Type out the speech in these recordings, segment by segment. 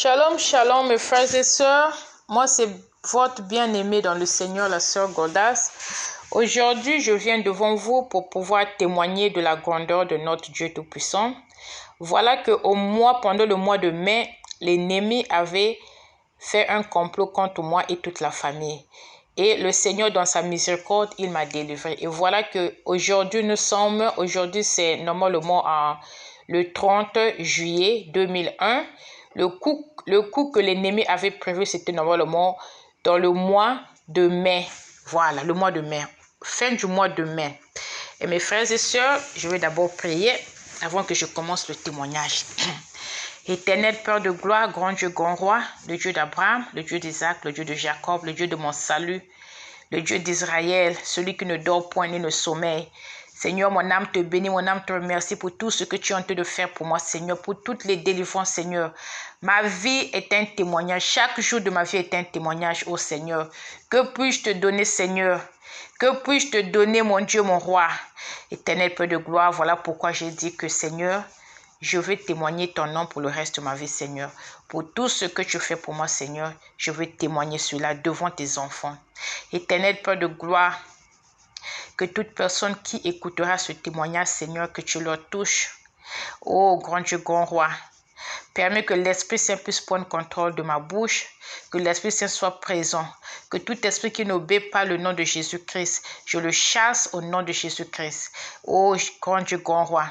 Shalom, shalom mes frères et sœurs. Moi c'est votre bien-aimé dans le Seigneur, la sœur Godas. Aujourd'hui, je viens devant vous pour pouvoir témoigner de la grandeur de notre Dieu Tout-Puissant. Voilà que pendant le mois de mai, l'ennemi avait fait un complot contre moi et toute la famille. Et le Seigneur, dans sa miséricorde, il m'a délivré. Et voilà que aujourd'hui c'est normalement le 30 juillet 2001. Le coup que l'ennemi avait prévu, c'était normalement dans le mois de mai. Voilà, le mois de mai. Fin du mois de mai. Et mes frères et sœurs, je vais d'abord prier avant que je commence le témoignage. Éternel Père de gloire, grand Dieu, grand roi, le Dieu d'Abraham, le Dieu d'Isaac, le Dieu de Jacob, le Dieu de mon salut, le Dieu d'Israël, celui qui ne dort point ni ne sommeille. Seigneur, mon âme te bénit, mon âme te remercie pour tout ce que tu es en train de faire pour moi, Seigneur, pour toutes les délivrances, Seigneur. Ma vie est un témoignage. Chaque jour de ma vie est un témoignage, ô Seigneur. Que puis-je te donner, Seigneur? Que puis-je te donner, mon Dieu, mon roi? Éternel Père de gloire, voilà pourquoi j'ai dit que, Seigneur, je vais témoigner ton nom pour le reste de ma vie, Seigneur. Pour tout ce que tu fais pour moi, Seigneur, je vais témoigner cela devant tes enfants. Éternel Père de gloire, que toute personne qui écoutera ce témoignage, Seigneur, que tu leur touches. Oh, grand Dieu, grand roi, permets que l'Esprit Saint puisse prendre contrôle de ma bouche, que l'Esprit Saint soit présent, que tout esprit qui n'obéit pas le nom de Jésus-Christ, je le chasse au nom de Jésus-Christ. Oh, grand Dieu, grand roi,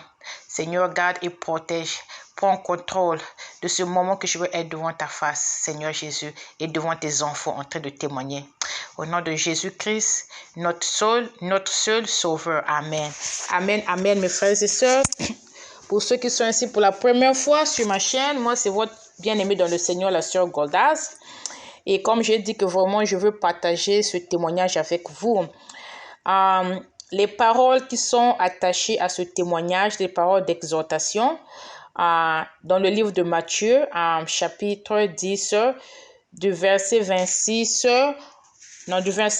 Seigneur, garde et protège. Prends contrôle de ce moment que je veux être devant ta face, Seigneur Jésus, et devant tes enfants en train de témoigner. Au nom de Jésus-Christ, notre seul sauveur. Amen. Amen, amen, mes frères et sœurs. Pour ceux qui sont ici pour la première fois sur ma chaîne, moi, c'est votre bien-aimé dans le Seigneur, la sœur Godas. Et comme j'ai dit que vraiment, je veux partager ce témoignage avec vous. Les paroles qui sont attachées à ce témoignage, les paroles d'exhortation, dans le livre de Matthieu, chapitre 10, du verset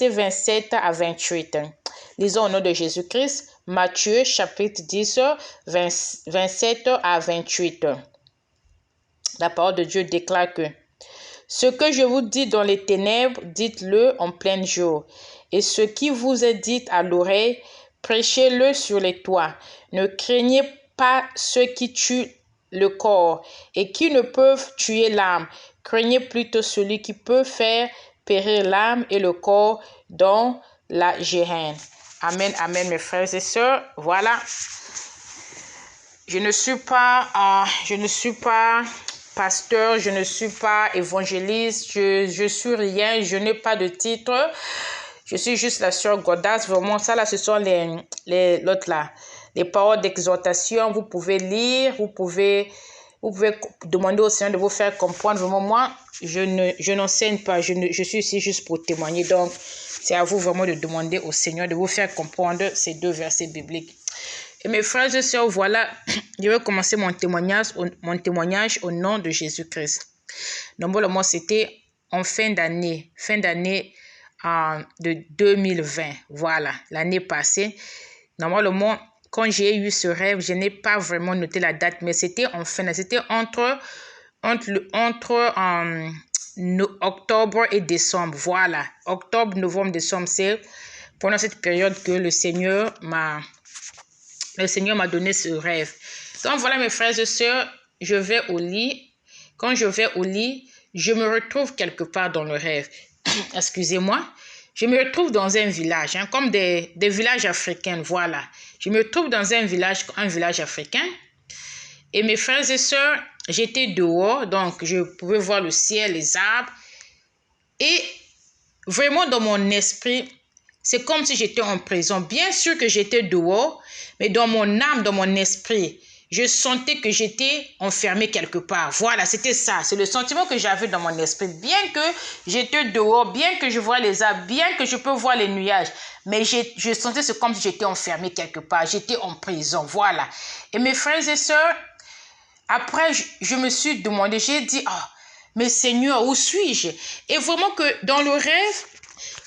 27 à 28. Lisons au nom de Jésus-Christ, Matthieu, chapitre 10, 27 à 28. La parole de Dieu déclare que ce que je vous dis dans les ténèbres, dites-le en plein jour. Et ce qui vous est dit à l'oreille, prêchez-le sur les toits. Ne craignez pas ceux qui tuent le corps et qui ne peuvent tuer l'âme. Craignez plutôt celui qui peut faire périr l'âme et le corps dans la géhenne. Amen, amen, mes frères et sœurs. Voilà. Je ne suis pas pasteur, je ne suis pas évangéliste, je suis rien, je n'ai pas de titre. Je suis juste la sœur Godas. Vraiment, ça là, ce sont les paroles d'exhortation. Vous pouvez lire, vous pouvez demander au Seigneur de vous faire comprendre. Vraiment, moi, je n'enseigne pas. Je suis ici juste pour témoigner. Donc, c'est à vous vraiment de demander au Seigneur de vous faire comprendre ces deux versets bibliques. Et mes frères et sœurs, voilà, je vais commencer mon témoignage au nom de Jésus-Christ. Normalement, c'était en fin d'année de 2020. Voilà, l'année passée. Normalement, quand j'ai eu ce rêve, je n'ai pas vraiment noté la date, mais c'était c'était entre octobre et décembre. Voilà, octobre, novembre, décembre, c'est pendant cette période que le Seigneur m'a donné ce rêve. Donc voilà, mes frères et sœurs, je vais au lit. Quand je vais au lit, je me retrouve quelque part dans le rêve. Excusez-moi. Je me retrouve dans un village, comme des villages africains, voilà. Je me trouve dans un village africain. Et mes frères et sœurs, j'étais dehors, donc je pouvais voir le ciel, les arbres. Et vraiment dans mon esprit, c'est comme si j'étais en prison. Bien sûr que j'étais dehors, mais dans mon âme, dans mon esprit, je sentais que j'étais enfermé quelque part. Voilà, c'était ça. C'est le sentiment que j'avais dans mon esprit. Bien que j'étais dehors, bien que je vois les arbres, bien que je peux voir les nuages, mais je sentais c'est comme si j'étais enfermé quelque part. J'étais en prison. Voilà. Et mes frères et sœurs, après, je me suis demandé, j'ai dit, mais Seigneur, où suis-je? Et vraiment que dans le rêve,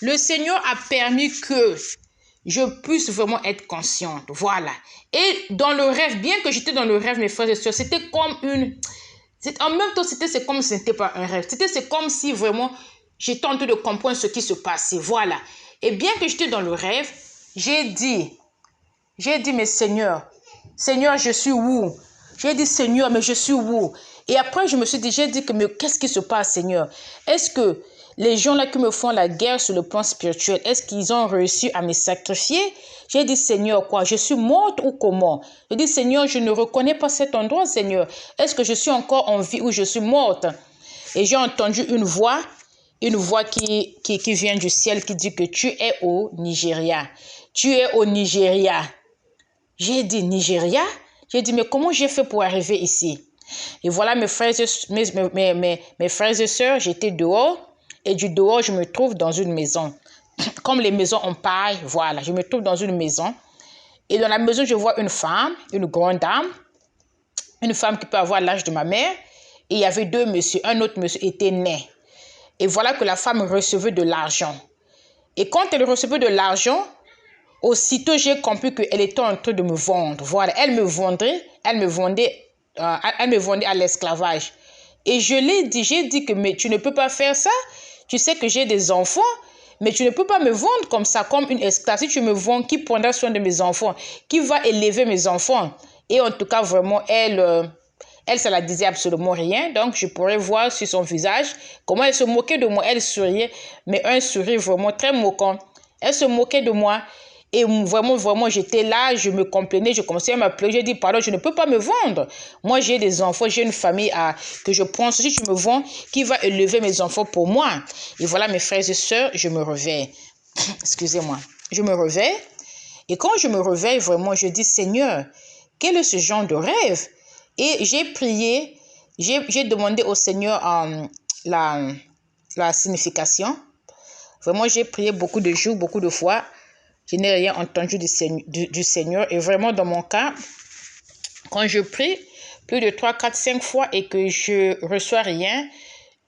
le Seigneur a permis que je puisse vraiment être consciente. Voilà. Et dans le rêve, bien que j'étais dans le rêve, mes frères et sœurs, c'était comme En même temps, c'est comme si ce n'était pas un rêve. C'est comme si vraiment j'étais en train de comprendre ce qui se passait. Voilà. Et bien que j'étais dans le rêve, j'ai dit, mais Seigneur, je suis où? J'ai dit, Seigneur, mais je suis où? Et après, j'ai dit que, mais qu'est-ce qui se passe, Seigneur? Est-ce que les gens là qui me font la guerre sur le plan spirituel, est-ce qu'ils ont réussi à me sacrifier? J'ai dit, Seigneur, quoi? Je suis morte ou comment? J'ai dit, Seigneur, je ne reconnais pas cet endroit, Seigneur. Est-ce que je suis encore en vie ou je suis morte? Et j'ai entendu une voix qui vient du ciel qui dit que tu es au Nigeria. Tu es au Nigeria. J'ai dit, Nigeria? J'ai dit, mais comment j'ai fait pour arriver ici? Et voilà, mes frères et sœurs, j'étais dehors. Et du dehors, je me trouve dans une maison. Comme les maisons en paille, voilà, je me trouve dans une maison. Et dans la maison, je vois une femme, une grande dame, une femme qui peut avoir l'âge de ma mère. Et il y avait deux messieurs. Un autre monsieur était né. Et voilà que la femme recevait de l'argent. Et quand elle recevait de l'argent, aussitôt j'ai compris qu'elle était en train de me vendre. Voilà, elle me vendait à l'esclavage. Et j'ai dit que mais tu ne peux pas faire ça. Tu sais que j'ai des enfants, mais tu ne peux pas me vendre comme ça, comme une esclave. Si tu me vends, qui prendra soin de mes enfants? Qui va élever mes enfants? Et en tout cas, vraiment, elle, ça la disait absolument rien. Donc, je pourrais voir sur son visage comment elle se moquait de moi. Elle souriait, mais un sourire vraiment très moquant. Elle se moquait de moi. Et vraiment, j'étais là, je me complainais, je commençais à m'appeler. J'ai dit, pardon, je ne peux pas me vendre. Moi, j'ai des enfants, j'ai une famille que je prends. Si tu me vends, qui va élever mes enfants pour moi? Et voilà, mes frères et sœurs, je me réveille. Excusez-moi. Je me réveille. Et quand je me réveille, vraiment, je dis, Seigneur, quel est ce genre de rêve? Et j'ai prié, j'ai demandé au Seigneur la signification. Vraiment, j'ai prié beaucoup de jours, beaucoup de fois. Je n'ai rien entendu du Seigneur. Et vraiment, dans mon cas, quand je prie plus de 3, 4, 5 fois et que je ne reçois rien,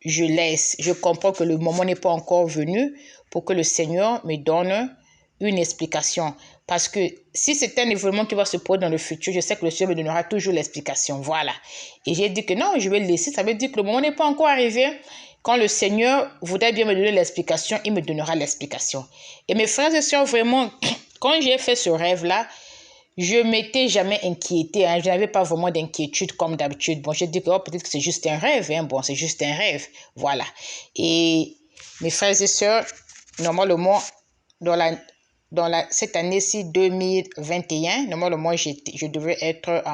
je laisse. Je comprends que le moment n'est pas encore venu pour que le Seigneur me donne une explication. Parce que si c'est un événement qui va se produire dans le futur, je sais que le Seigneur me donnera toujours l'explication. Voilà. Et j'ai dit que non, je vais le laisser. Ça veut dire que le moment n'est pas encore arrivé. Quand le Seigneur voudrait bien me donner l'explication, il me donnera l'explication. Et mes frères et sœurs, vraiment, quand j'ai fait ce rêve-là, je ne m'étais jamais inquiétée. Hein. Je n'avais pas vraiment d'inquiétude comme d'habitude. Bon, j'ai dit que peut-être que c'est juste un rêve. Hein. Bon, c'est juste un rêve. Voilà. Et mes frères et sœurs, normalement, cette année-ci, 2021, normalement, je devrais être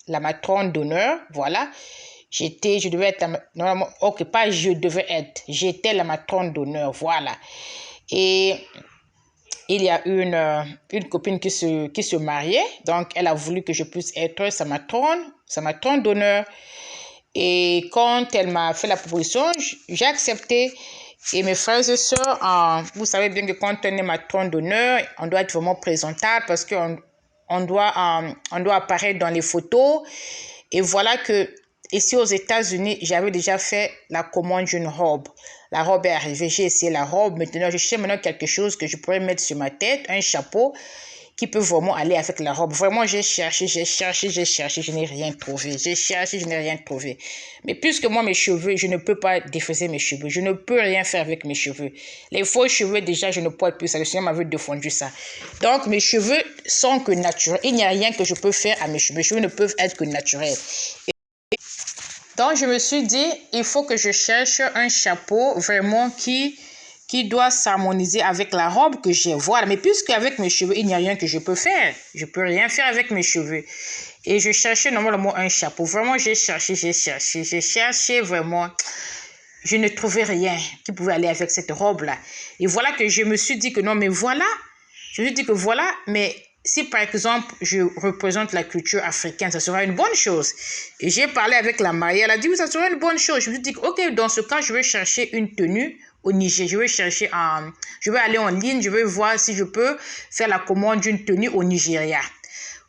la matrone d'honneur. Voilà. Je devais être, normalement, ok, pas je devais être, j'étais la matrone d'honneur, voilà. Et il y a une copine qui se mariait, donc elle a voulu que je puisse être sa matrone d'honneur. Et quand elle m'a fait la proposition, j'ai accepté. Et mes frères et sœurs, vous savez bien que quand on est matrone d'honneur, on doit être vraiment présentable parce qu'on doit apparaître dans les photos. Et voilà que ici aux États-Unis, j'avais déjà fait la commande d'une robe. La robe est arrivée, j'ai essayé la robe. Maintenant, je cherche quelque chose que je pourrais mettre sur ma tête, un chapeau qui peut vraiment aller avec la robe. Vraiment, j'ai cherché, je n'ai rien trouvé. J'ai cherché, je n'ai rien trouvé. Mais puisque moi, mes cheveux, je ne peux pas défausser mes cheveux. Je ne peux rien faire avec mes cheveux. Les faux cheveux, déjà, je ne porte plus ça. Le Seigneur m'avait défendu ça. Donc, mes cheveux sont que naturels. Il n'y a rien que je peux faire à mes cheveux. Mes cheveux ne peuvent être que naturels. Donc, je me suis dit, il faut que je cherche un chapeau vraiment qui doit s'harmoniser avec la robe que j'ai. Voilà. Mais puisque avec mes cheveux, il n'y a rien que je peux faire. Je ne peux rien faire avec mes cheveux. Et je cherchais normalement un chapeau. Vraiment, j'ai cherché vraiment. Je ne trouvais rien qui pouvait aller avec cette robe-là. Et voilà que je me suis dit que non, mais voilà. Je me suis dit que voilà, mais si par exemple je représente la culture africaine, ça sera une bonne chose. Et j'ai parlé avec la mariée, elle a dit oui, ça sera une bonne chose. Je me suis dit ok, dans ce cas, je vais chercher une tenue au Niger. Je vais aller en ligne, je vais voir si je peux faire la commande d'une tenue au Nigeria.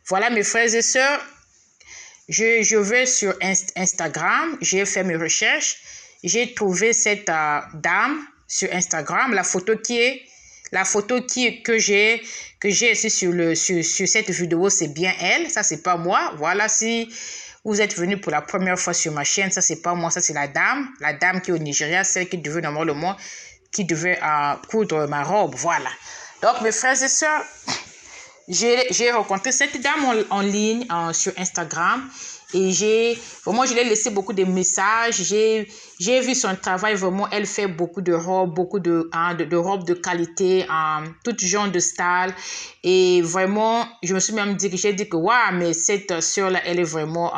Voilà mes frères et sœurs, je vais sur Instagram, j'ai fait mes recherches, j'ai trouvé cette dame sur Instagram, la photo que j'ai ici sur cette vidéo, c'est bien elle, ça c'est pas moi. Voilà, si Vous êtes venu pour la première fois sur ma chaîne. Ça, c'est pas moi, ça, c'est la dame qui est au Nigeria, celle qui devait normalement, qui devait coudre ma robe. Voilà. Donc, mes frères et sœurs, j'ai rencontré cette dame en ligne sur Instagram et vraiment, je lui ai laissé beaucoup de messages. J'ai vu son travail, vraiment, elle fait beaucoup de robes, beaucoup de robes de qualité, tout genre de style. Et vraiment, je me suis même dit que, waouh, mais cette sœur-là, elle est vraiment...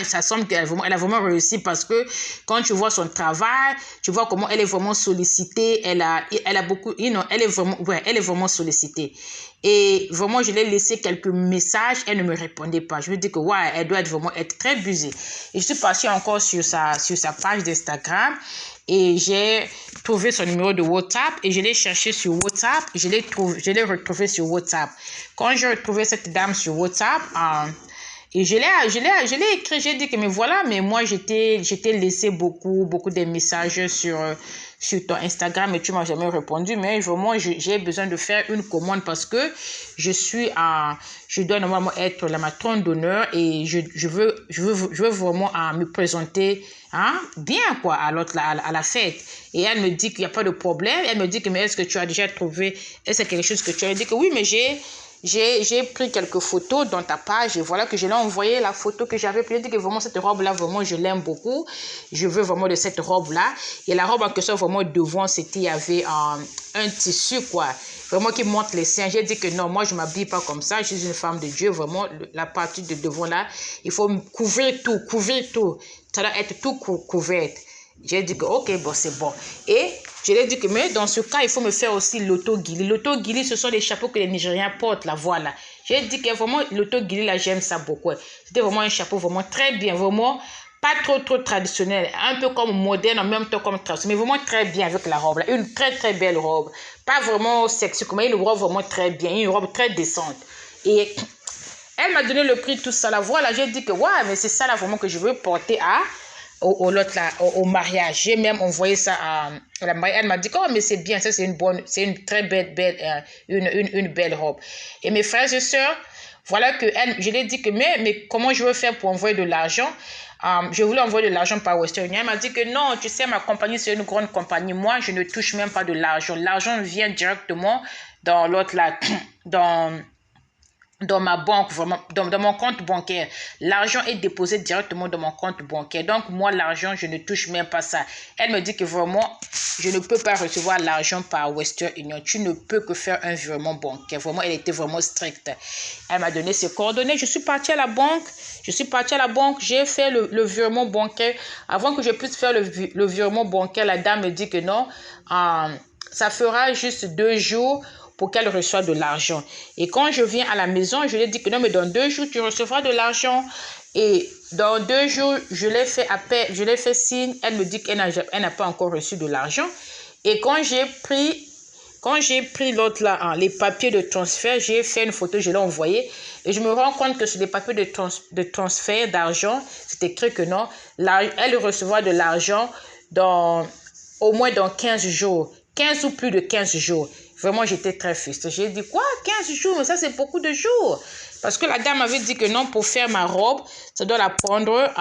ça semble qu'elle a vraiment réussi parce que quand tu vois son travail, tu vois comment elle est vraiment sollicitée. Elle a beaucoup, elle est vraiment sollicitée. Et vraiment, je lui ai laissé quelques messages, elle ne me répondait pas. Je me dis que ouais, elle doit vraiment être très busy. Et je suis partie encore sur sa page d'Instagram et j'ai trouvé son numéro de WhatsApp et je l'ai cherché sur WhatsApp. Je l'ai retrouvé sur WhatsApp. Quand j'ai retrouvé cette dame sur WhatsApp, et je l'ai écrit, j'ai dit que mais voilà, mais moi je t'ai laissé beaucoup de messages sur ton Instagram et tu m'as jamais répondu, mais vraiment j'ai besoin de faire une commande parce que je dois normalement être la matrone d'honneur et je veux vraiment me présenter bien quoi à la fête. Et elle me dit qu'il n'y a pas de problème. Elle me dit que mais est-ce que tu as déjà trouvé, est-ce que c'est quelque chose que tu as dit que oui, mais j'ai pris quelques photos dans ta page et voilà que je l'ai envoyé la photo que j'avais pris. Je dis que vraiment cette robe-là, vraiment, je l'aime beaucoup. Je veux vraiment de cette robe-là. Et la robe en question, vraiment, devant, il y avait un tissu, quoi. Vraiment qui montre les seins. J'ai dit que non, moi, je ne m'habille pas comme ça. Je suis une femme de Dieu. Vraiment, la partie de devant, là, il faut couvrir tout. Ça doit être tout couvert. J'ai dit que ok, bon, c'est bon. Et je lui ai dit que mais dans ce cas, il faut me faire aussi l'auto-guili. L'auto-guili, ce sont les chapeaux que les Nigériens portent, là, voilà. J'ai dit que vraiment, l'auto-guili, là, j'aime ça beaucoup. C'était vraiment un chapeau vraiment très bien, vraiment pas trop traditionnel, un peu comme moderne, en même temps comme traditionnel, mais vraiment très bien avec la robe, là. Une très belle robe. Pas vraiment sexy, mais une robe vraiment très bien, une robe très décente. Et elle m'a donné le prix, tout ça, là, voilà. J'ai dit que ouais, mais c'est ça, là, vraiment que je veux porter au mariage. J'ai même envoyé ça à la mariée. Elle m'a dit, oh, mais c'est bien, ça, c'est une très belle, une belle robe. Et mes frères et sœurs, voilà que je lui ai dit que, mais comment je veux faire pour envoyer de l'argent? Je voulais envoyer de l'argent par Western Union. Elle m'a dit que non, tu sais, ma compagnie, c'est une grande compagnie. Moi, je ne touche même pas de l'argent. L'argent vient directement dans dans ma banque, vraiment, dans mon compte bancaire. L'argent est déposé directement dans mon compte bancaire. Donc, moi, l'argent, je ne touche même pas ça. Elle me dit que vraiment, je ne peux pas recevoir l'argent par Western Union. Tu ne peux que faire un virement bancaire. Vraiment, elle était vraiment stricte. Elle m'a donné ses coordonnées. Je suis partie à la banque. J'ai fait le virement bancaire. Avant que je puisse faire le virement bancaire, la dame me dit que non, ça fera juste 2 jours pour qu'elle reçoive de l'argent. Et quand je viens à la maison, je lui ai dit que non, mais dans 2 jours, tu recevras de l'argent. Et dans 2 jours, je l'ai fait signe. Elle me dit qu'elle n'a pas encore reçu de l'argent. Et quand j'ai pris l'autre là, les papiers de transfert, j'ai fait une photo, je l'ai envoyé. Et je me rends compte que sur les papiers de transfert d'argent, c'est écrit que non, elle recevra de l'argent au moins dans 15 jours. 15 ou plus de 15 jours. Vraiment, j'étais très frustrée. J'ai dit, quoi, 15 jours? Mais ça, c'est beaucoup de jours. Parce que la dame avait dit que non, pour faire ma robe, ça doit la prendre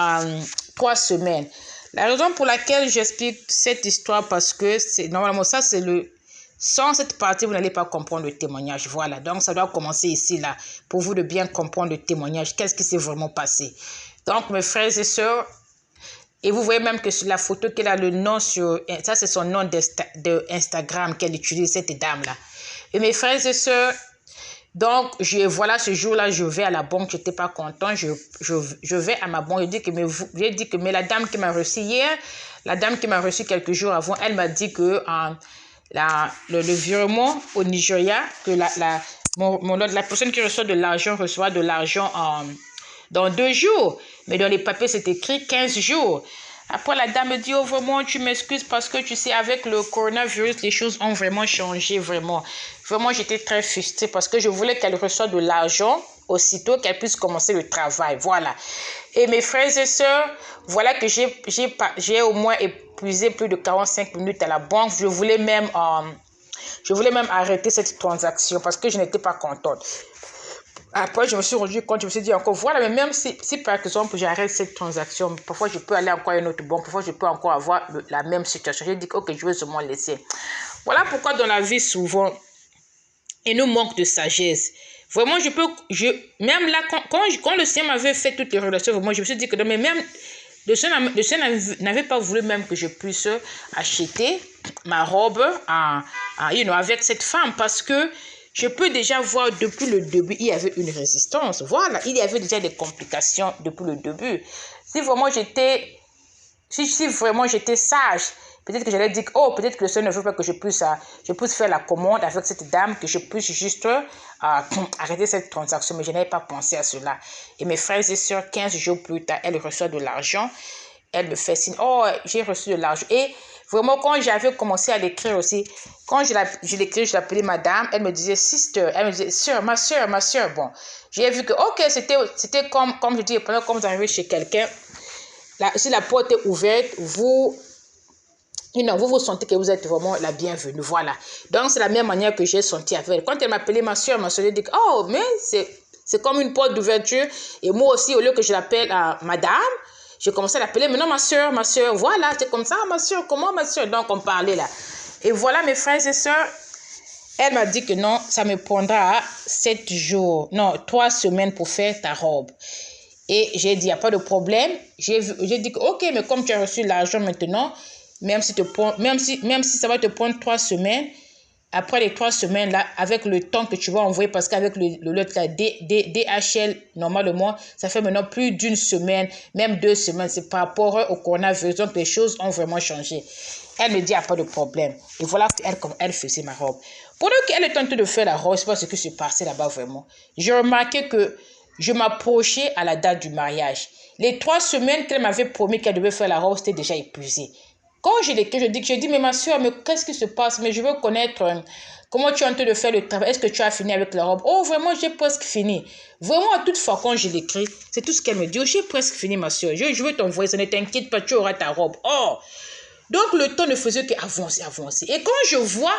3 semaines. La raison pour laquelle j'explique cette histoire, parce que normalement, ça, c'est sans cette partie, vous n'allez pas comprendre le témoignage. Voilà, donc ça doit commencer ici, là, pour vous de bien comprendre le témoignage. Qu'est-ce qui s'est vraiment passé? Donc, mes frères et sœurs, et vous voyez même que sur la photo qu'elle a le nom sur... Ça, c'est son nom d'Instagram qu'elle utilise, cette dame-là. Et mes frères et sœurs, donc, voilà, ce jour-là, je vais à la banque, je n'étais pas content. Je vais à ma banque, j'ai dit que mais la dame qui m'a reçu hier, la dame qui m'a reçu quelques jours avant, elle m'a dit que le virement au Nigeria, que la personne qui reçoit de l'argent recevra de l'argent dans 2 jours. Mais dans les papiers, c'est écrit 15 jours. Après, la dame me dit, oh, vraiment, tu m'excuses parce que, tu sais, avec le coronavirus, les choses ont vraiment changé, vraiment. Vraiment, j'étais très frustrée parce que je voulais qu'elle reçoive de l'argent aussitôt qu'elle puisse commencer le travail. Voilà. Et mes frères et sœurs, voilà que j'ai au moins épuisé plus de 45 minutes à la banque. Je voulais même arrêter cette transaction parce que je n'étais pas contente. Après, je me suis rendu compte, je me suis dit encore, voilà, mais même si par exemple, j'arrête cette transaction, parfois je peux aller encore à une autre banque, parfois je peux encore avoir la même situation. J'ai dit, ok, je vais seulement laisser. Voilà pourquoi dans la vie, souvent, il nous manque de sagesse. Vraiment, même là, quand le Seigneur m'avait fait toutes les relations, vraiment, je me suis dit que, non, mais même, le Seigneur n'avait pas voulu même que je puisse acheter ma robe avec cette femme, parce que je peux déjà voir depuis le début, il y avait une résistance. Voilà, il y avait déjà des complications depuis le début. Si vraiment j'étais sage, peut-être que j'allais dire, oh, peut-être que le Seigneur ne veut pas que je puisse faire la commande avec cette dame, que je puisse juste arrêter cette transaction. Mais je n'avais pas pensé à cela. Et mes frères et sœurs, 15 jours plus tard, elle reçoit de l'argent. Elle me fait signe, oh, j'ai reçu de l'argent. Et vraiment, quand j'avais commencé à l'écrire aussi, quand je l'écris, je l'appelais madame, elle me disait sister, elle me disait sœur, ma sœur. Bon, j'ai vu que, ok, c'était comme je dis, pendant que vous arrivez chez quelqu'un, si la porte est ouverte, vous vous sentez que vous êtes vraiment la bienvenue, voilà. Donc, c'est la même manière que j'ai senti avec elle. Quand elle m'appelait ma soeur, j'ai dit, oh, mais c'est comme une porte d'ouverture. Et moi aussi, au lieu que je l'appelle madame, j'ai commencé à l'appeler, mais non, ma soeur, voilà, c'est comme ça, ma soeur, comment ma soeur? Donc, on parlait là. Et voilà, mes frères et sœurs, elle m'a dit que non, ça me prendra 7 jours, non, 3 semaines pour faire ta robe. Et j'ai dit, il n'y a pas de problème. J'ai dit, ok, mais comme tu as reçu l'argent maintenant, même si ça va te prendre 3 semaines, après les 3 semaines là, avec le temps que tu vas envoyer, parce qu'avec le DHL, normalement, ça fait maintenant plus d'une semaine, même 2 semaines. C'est par rapport au coronavirus. Donc, les choses ont vraiment changé. Elle me dit, il n'y a pas de problème. Et voilà comme elle faisait ma robe. Pendant qu'elle est en train de faire la robe, c'est pas ce qui se passait là-bas vraiment. J'ai remarqué que je m'approchais à la date du mariage. Les 3 semaines qu'elle m'avait promis qu'elle devait faire la robe, c'était déjà épuisé. Quand je dis, mais ma soeur, mais qu'est-ce qui se passe? Mais je veux connaître comment tu es en train de faire le travail. Est-ce que tu as fini avec la robe? Oh, vraiment, j'ai presque fini. Vraiment, à toute fois, quand je l'écris, c'est tout ce qu'elle me dit. Oh, j'ai presque fini, ma soeur. Je veux t'envoyer, ça ne t'inquiète pas, tu auras ta robe. Oh! Donc, le temps ne faisait qu'avancer. Et quand je vois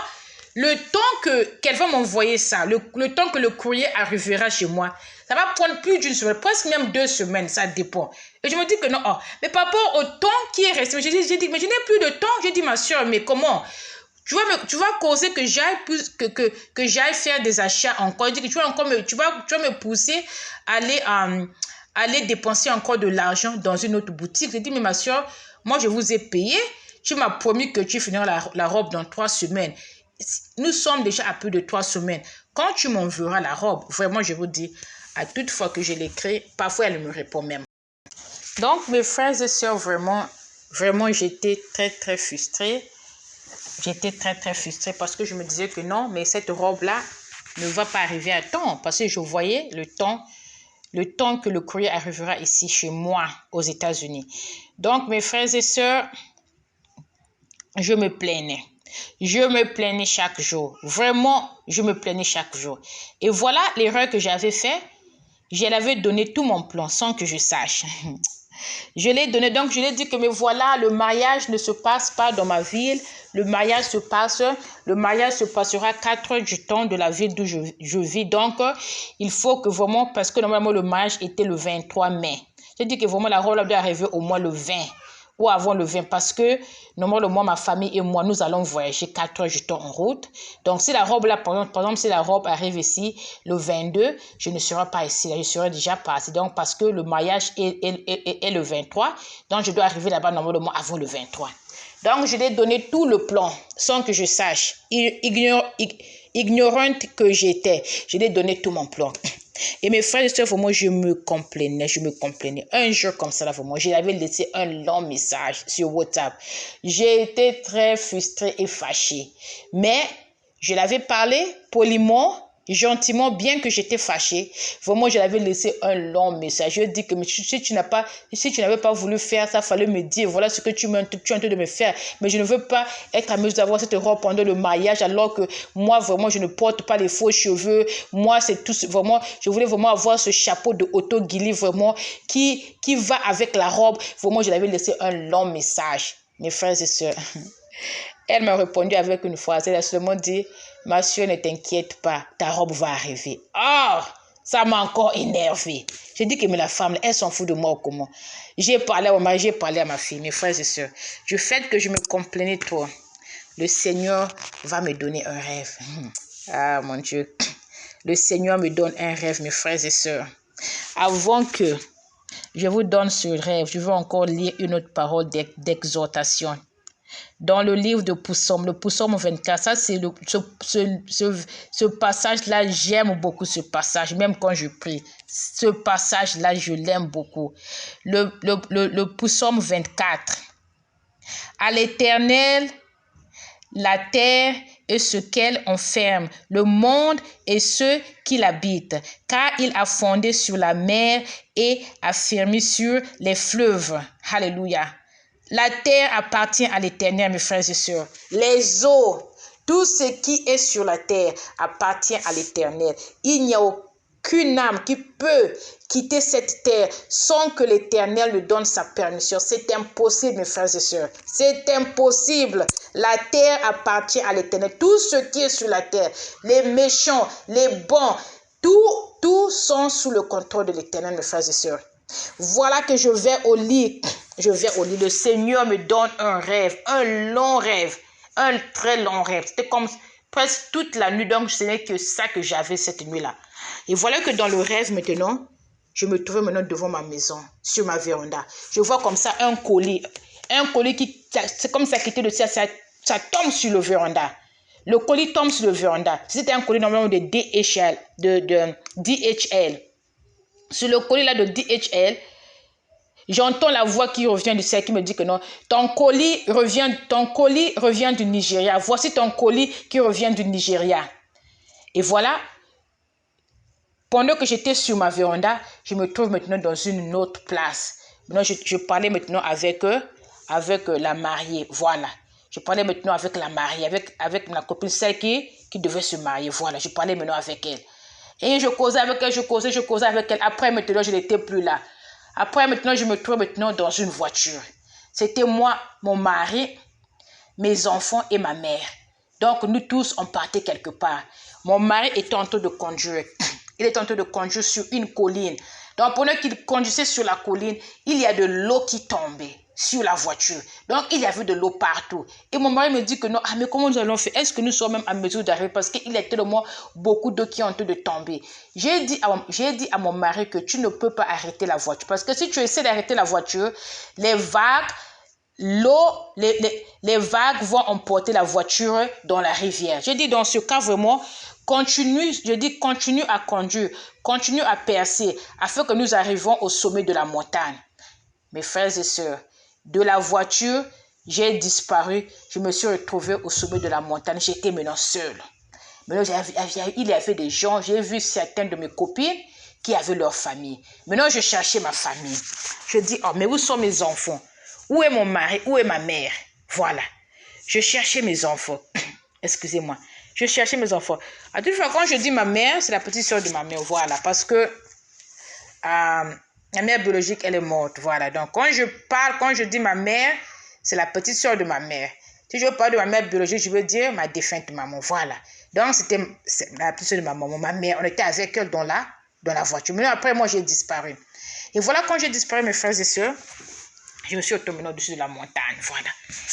le temps qu'elle va m'envoyer ça, le temps que le courrier arrivera chez moi, ça va prendre plus d'une semaine, presque même 2 semaines, ça dépend. Et je me dis que non, mais par rapport au temps qui est resté, j'ai dit, mais je n'ai plus de temps. J'ai dit, ma soeur, mais comment? Tu vas causer que j'aille faire des achats encore. Je dis que tu vas me pousser à aller dépenser encore de l'argent dans une autre boutique. J'ai dit, mais ma soeur, moi, je vous ai payé. Tu m'as promis que tu finiras la robe dans 3 semaines. Nous sommes déjà à plus de 3 semaines. Quand tu m'enverras la robe, vraiment, je vous dis, à toute fois que je l'écris, parfois elle me répond même. Donc, mes frères et sœurs, vraiment, j'étais très, très frustrée. J'étais très, très frustrée parce que je me disais que non, mais cette robe-là ne va pas arriver à temps. Parce que je voyais le temps que le courrier arrivera ici chez moi, aux États-Unis. Donc, mes frères et sœurs, je me plaignais. Je me plaignais chaque jour. Vraiment, je me plaignais chaque jour. Et voilà l'erreur que j'avais faite. Je l'avais donné tout mon plan sans que je sache. Je l'ai donné, donc je l'ai dit que mais voilà, le mariage ne se passe pas dans ma ville. Le mariage se passera 4 heures du temps de la ville d'où je vis. Donc, il faut que vraiment, parce que normalement le mariage était le 23 mai. J'ai dit que vraiment la robe doit arriver au moins le 20 ou avant le 20 parce que normalement ma famille et moi nous allons voyager 4 heures du temps en route. Donc si la robe là par exemple si la robe arrive ici le 22, je ne serai pas ici, je serai déjà partie. Donc parce que le mariage est le 23, donc je dois arriver là-bas normalement avant le 23. Donc je l'ai donné tout le plan sans que je sache, ignorante que j'étais. Je l'ai donné tout mon plan. Et mes frères et sœurs, vraiment, je me complainais. Un jour comme ça, là, vraiment, j'avais laissé un long message sur WhatsApp. J'ai été très frustrée et fâchée. Mais je l'avais parlé poliment, gentiment, bien que j'étais fâchée. Vraiment, je l'avais laissé un long message. Je dis que si tu n'avais pas voulu faire ça, il fallait me dire, voilà ce que tu es en train de me faire. Mais je ne veux pas être amusée d'avoir cette robe pendant le mariage, alors que moi, vraiment, je ne porte pas les faux cheveux. Moi, c'est tout, vraiment, je voulais vraiment avoir ce chapeau de Otto Guili, vraiment, qui va avec la robe. Vraiment, je l'avais laissé un long message, mes frères et sœurs. Elle m'a répondu avec une phrase. Elle a seulement dit, ma soeur, ne t'inquiète pas, ta robe va arriver. Oh, Ça m'a encore énervé. J'ai dit que mais la femme, elle s'en fout de moi ou comment. J'ai parlé à mon mari, j'ai parlé à ma fille, mes frères et sœurs. Du fait que je me complainais trop, le Seigneur va me donner un rêve. Ah mon Dieu. Le Seigneur me donne un rêve, mes frères et sœurs. Avant que je vous donne ce rêve, je veux encore lire une autre parole d'exhortation. Dans le livre de Psaume, le Psaume 24, ça c'est ce passage-là, j'aime beaucoup ce passage, même quand je prie. Ce passage-là, je l'aime beaucoup. Le Psaume 24. À l'Éternel, la terre et ce qu'elle enferme, le monde et ceux qui l'habitent, car il a fondé sur la mer et affermi sur les fleuves. Alléluia. La terre appartient à l'Éternel, mes frères et sœurs. Les eaux, tout ce qui est sur la terre appartient à l'Éternel. Il n'y a aucune âme qui peut quitter cette terre sans que l'Éternel lui donne sa permission. C'est impossible, mes frères et sœurs. C'est impossible. La terre appartient à l'Éternel. Tout ce qui est sur la terre, les méchants, les bons, tout sont sous le contrôle de l'Éternel, mes frères et sœurs. Voilà que je vais au lit. Je vais au lit. Le Seigneur me donne un rêve, un long rêve, un très long rêve. C'était comme presque toute la nuit. Donc, ce n'est que ça que j'avais cette nuit-là. Et voilà que dans le rêve maintenant, je me trouvais maintenant devant ma maison, sur ma véranda. Je vois comme ça un colis qui, c'est comme ça qui était de ça tombe sur le véranda. Le colis tombe sur le véranda. C'était un colis normalement de DHL, de DHL. Sur le colis là de DHL, j'entends la voix qui revient du ciel qui me dit que non, ton colis revient du Nigeria. Voici ton colis qui revient du Nigeria. Et voilà, pendant que j'étais sur ma véranda, je me trouve maintenant dans une autre place. Maintenant, je parlais maintenant avec la mariée. Voilà. Je parlais maintenant avec la mariée, avec ma copine, celle qui devait se marier. Voilà, je parlais maintenant avec elle. Et je causais avec elle, je causais avec elle. Après, maintenant, je n'étais plus là. Après, maintenant, je me trouve maintenant dans une voiture. C'était moi, mon mari, mes enfants et ma mère. Donc, nous tous, on partait quelque part. Mon mari était en train de conduire. Il était en train de conduire sur une colline. Donc, pendant qu'il conduisait sur la colline, il y a de l'eau qui tombait sur la voiture. Donc, il y avait de l'eau partout. Et mon mari me dit que non, mais comment nous allons faire? Est-ce que nous sommes même à mesure d'arriver? Parce qu'il y a tellement beaucoup d'eau qui est en train de tomber. J'ai dit à mon mari que tu ne peux pas arrêter la voiture. Parce que si tu essaies d'arrêter la voiture, les vagues, les vagues vont emporter la voiture dans la rivière. J'ai dit dans ce cas vraiment, continue à conduire, continue à percer afin que nous arrivions au sommet de la montagne. Mes frères et sœurs, de la voiture, j'ai disparu. Je me suis retrouvée au sommet de la montagne. J'étais maintenant seule. Maintenant, il y avait des gens. J'ai vu certaines de mes copines qui avaient leur famille. Maintenant, je cherchais ma famille. Je dis, oh, mais où sont mes enfants? Où est mon mari? Où est ma mère? Voilà. Je cherchais mes enfants. Excusez-moi. Je cherchais mes enfants. À toute fois, quand je dis ma mère, c'est la petite soeur de ma mère. Voilà. Parce que ma mère biologique, elle est morte. Voilà. Donc, quand je dis ma mère, c'est la petite soeur de ma mère. Si je parle de ma mère biologique, je veux dire ma défunte maman. Voilà. Donc, c'était la petite soeur de ma maman. Ma mère, on était avec elle dans la voiture. Mais après, moi, j'ai disparu. Et voilà, quand j'ai disparu, mes frères et sœurs, je me suis retombée au-dessus de la montagne. Voilà.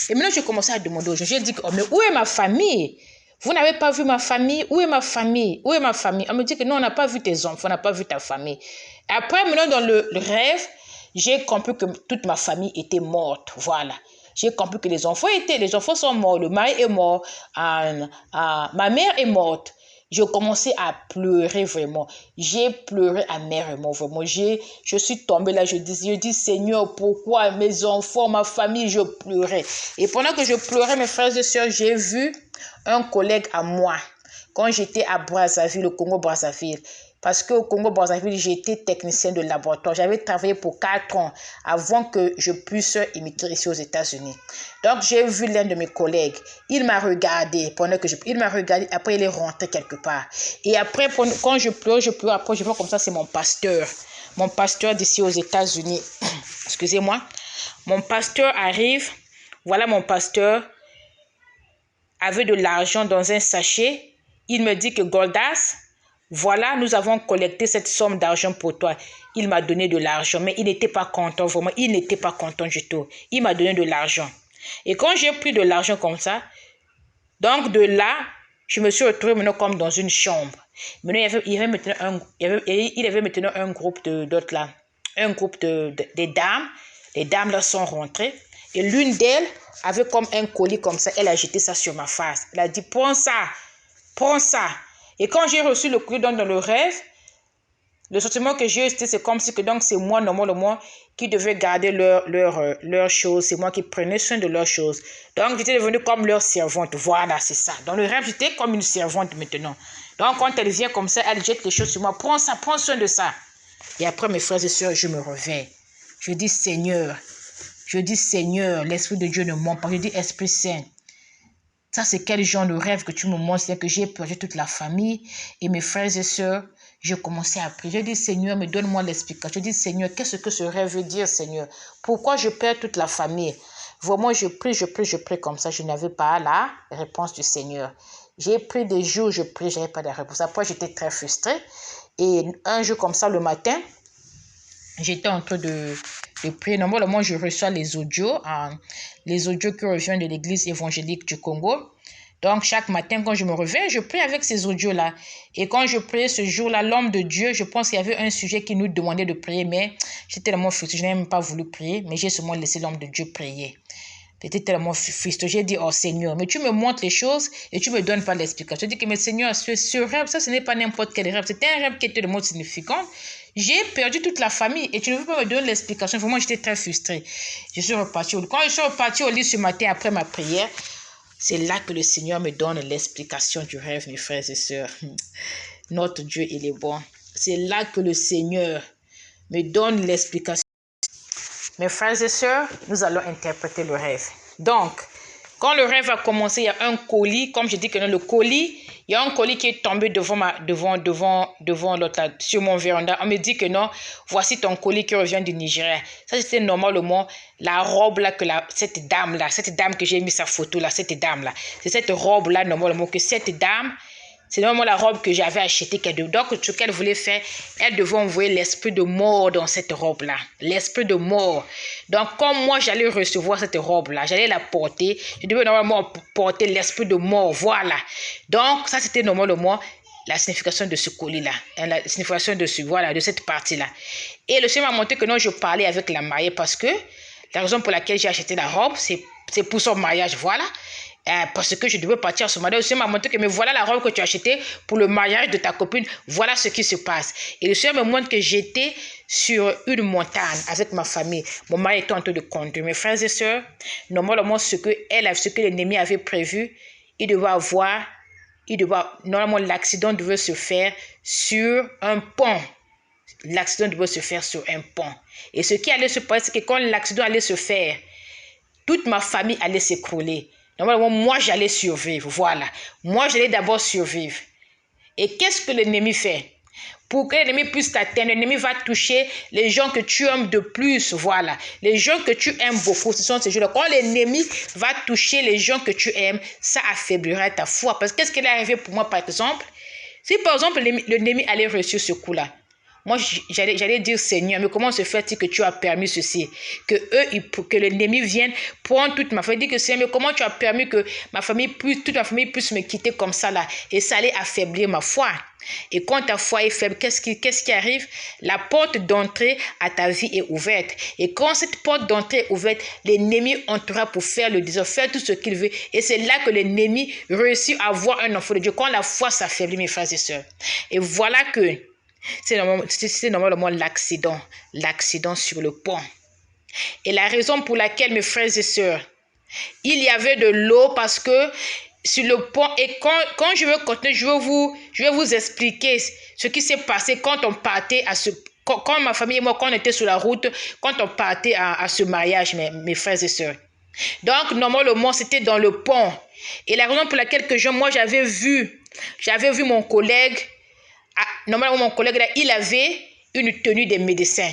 Et maintenant, j'ai commencé à demander aux gens. J'ai dit, oh, mais où est ma famille? Vous n'avez pas vu ma famille? Où est ma famille? Où est ma famille? On me dit que non, on n'a pas vu tes enfants, on n'a pas vu ta famille. Après, maintenant, dans le rêve, j'ai compris que toute ma famille était morte. Voilà. J'ai compris que les enfants sont morts, le mari est mort, ma mère est morte. Je commençais à pleurer vraiment. J'ai pleuré amèrement vraiment. Je suis tombée là, je dis, Seigneur, pourquoi mes enfants, ma famille, je pleurais. Et pendant que je pleurais, mes frères et sœurs, j'ai vu un collègue à moi quand j'étais à Brazzaville, au Congo-Brazzaville. Parce qu'au Congo-Brazzaville, j'étais technicien de laboratoire. J'avais travaillé pour 4 ans avant que je puisse immigrer ici aux États-Unis. Donc, j'ai vu l'un de mes collègues. Il m'a regardé il m'a regardé. Après, il est rentré quelque part. Et après, quand je pleure. Après, je vois comme ça, c'est mon pasteur. Mon pasteur d'ici aux États-Unis. Excusez-moi. Mon pasteur arrive. Voilà mon pasteur avait de l'argent dans un sachet. Il me dit que Goldas, voilà, nous avons collecté cette somme d'argent pour toi. Il m'a donné de l'argent, mais il n'était pas content, vraiment, il n'était pas content du tout. Il m'a donné de l'argent. Et quand j'ai pris de l'argent comme ça, donc de là, je me suis retrouvée maintenant comme dans une chambre. Maintenant, il y avait maintenant un groupe d'autres là, un groupe des dames. Les dames là sont rentrées et l'une d'elles avait comme un colis comme ça. Elle a jeté ça sur ma face. Elle a dit, prends ça, prends ça. Et quand j'ai reçu le colis dans le rêve, le sentiment que j'ai eu, c'est comme si que donc c'est moi, normalement, qui devais garder leurs choses. C'est moi qui prenais soin de leurs choses. Donc, j'étais devenue comme leur servante. Voilà, c'est ça. Dans le rêve, j'étais comme une servante maintenant. Donc, quand elle vient comme ça, elle jette les choses sur moi. Prends ça, prends soin de ça. Et après, mes frères et sœurs, je me réveille. Je dis, Seigneur, l'Esprit de Dieu ne ment pas. Je dis, Esprit Saint, ça, c'est quel genre de rêve que tu me montres? C'est que j'ai perdu toute la famille et mes frères et sœurs. J'ai commencé à prier. Je dis, Seigneur, mais donne-moi l'explication. Je dis, Seigneur, qu'est-ce que ce rêve veut dire, Seigneur? Pourquoi je perds toute la famille? Vraiment, je prie comme ça. Je n'avais pas la réponse du Seigneur. J'ai pris des jours, je prie, je n'avais pas de réponse. Après, j'étais très frustrée. Et un jour comme ça, le matin, j'étais en train de prier. Normalement, je reçois les audios qui reviennent de l'église évangélique du Congo. Donc, chaque matin, quand je me réveille, je prie avec ces audios-là. Et quand je priais ce jour-là, l'homme de Dieu, je pense qu'il y avait un sujet qui nous demandait de prier, mais j'étais tellement frustrée, je n'ai même pas voulu prier, mais j'ai seulement laissé l'homme de Dieu prier. J'étais tellement frustrée, j'ai dit, oh Seigneur, mais tu me montres les choses et tu ne me donnes pas l'explication. Je dis que, mais Seigneur, ce rêve, ça, ce n'est pas n'importe quel rêve, c'était un rêve qui était de mot significant. J'ai perdu toute la famille et tu ne veux pas me donner l'explication. Vraiment, j'étais très frustrée. Je suis repartie. Quand je suis repartie au lit ce matin après ma prière, c'est là que le Seigneur me donne l'explication du rêve, mes frères et sœurs. Notre Dieu, il est bon. C'est là que le Seigneur me donne l'explication. Mes frères et sœurs, nous allons interpréter le rêve. Donc, quand le rêve a commencé, il y a un colis, comme je dis que dans le colis, il y a un colis qui est tombé devant l'autre, sur mon véranda. On me dit que non, voici ton colis qui revient du Nigeria. Ça, c'était normalement la robe là que cette dame que j'ai mis sa photo là, cette dame là. C'est cette robe là, normalement, que cette dame, c'est normalement la robe que j'avais achetée. Donc, ce qu'elle voulait faire, elle devait envoyer l'esprit de mort dans cette robe-là. L'esprit de mort. Donc, comme moi, j'allais recevoir cette robe-là, j'allais la porter. Je devais normalement porter l'esprit de mort. Voilà. Donc, ça, c'était normalement la signification de ce colis-là. La signification de cette partie-là. Et le Seigneur m'a montré que non, je parlais avec la mariée parce que la raison pour laquelle j'ai acheté la robe, c'est pour son mariage. Voilà. Parce que je devais partir à ce mariage. Le Seigneur m'a montré que mais voilà la robe que tu as achetée pour le mariage de ta copine. Voilà ce qui se passe. Et le Seigneur me montre que j'étais sur une montagne avec ma famille. Mon mari était en train de conduire. Mes frères et sœurs, normalement, ce que l'ennemi avait prévu, normalement, l'accident devait se faire sur un pont. L'accident devait se faire sur un pont. Et ce qui allait se passer, c'est que quand l'accident allait se faire, toute ma famille allait s'écrouler. Normalement, moi, j'allais survivre. Voilà. Moi, j'allais d'abord survivre. Et qu'est-ce que l'ennemi fait? Pour que l'ennemi puisse t'atteindre, l'ennemi va toucher les gens que tu aimes de plus. Voilà. Les gens que tu aimes beaucoup, ce sont ces gens-là. Quand l'ennemi va toucher les gens que tu aimes, ça affaiblira ta foi. Parce que qu'est-ce qui est arrivé pour moi, par exemple? Si, par exemple, l'ennemi allait réussir ce coup-là, moi, j'allais dire, Seigneur, mais comment se fait-il que tu as permis ceci? Que l'ennemi vienne prendre toute ma famille. Dit que Seigneur, mais comment tu as permis que toute ma famille puisse me quitter comme ça là? Et ça allait affaiblir ma foi. Et quand ta foi est faible, qu'est-ce qui arrive? La porte d'entrée à ta vie est ouverte. Et quand cette porte d'entrée est ouverte, l'ennemi entrera pour faire le désordre, faire tout ce qu'il veut. Et c'est là que l'ennemi réussit à avoir un enfant de Dieu. Quand la foi s'affaiblit, mes frères et sœurs. Et voilà que c'est normalement l'accident sur le pont. Et la raison pour laquelle, mes frères et sœurs, il y avait de l'eau parce que sur le pont, et quand je vais continuer, je vais vous expliquer ce qui s'est passé quand on partait quand ma famille et moi, quand on était sur la route, quand on partait à ce mariage, mes frères et sœurs. Donc, normalement, c'était dans le pont. Et la raison pour laquelle moi, j'avais vu mon collègue. Normalement, mon collègue là, il avait une tenue des médecins.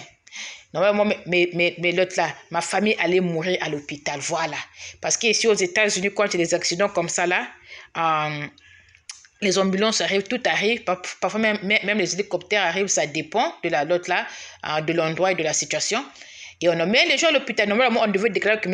Normalement, mais l'autre là, ma famille allait mourir à l'hôpital. Voilà. Parce qu'ici aux États-Unis, quand il y a des accidents comme ça là, les ambulances arrivent, tout arrive, parfois même les hélicoptères arrivent, ça dépend de de l'endroit et de la situation. Et on met les gens à l'hôpital. Normalement, on devait déclarer que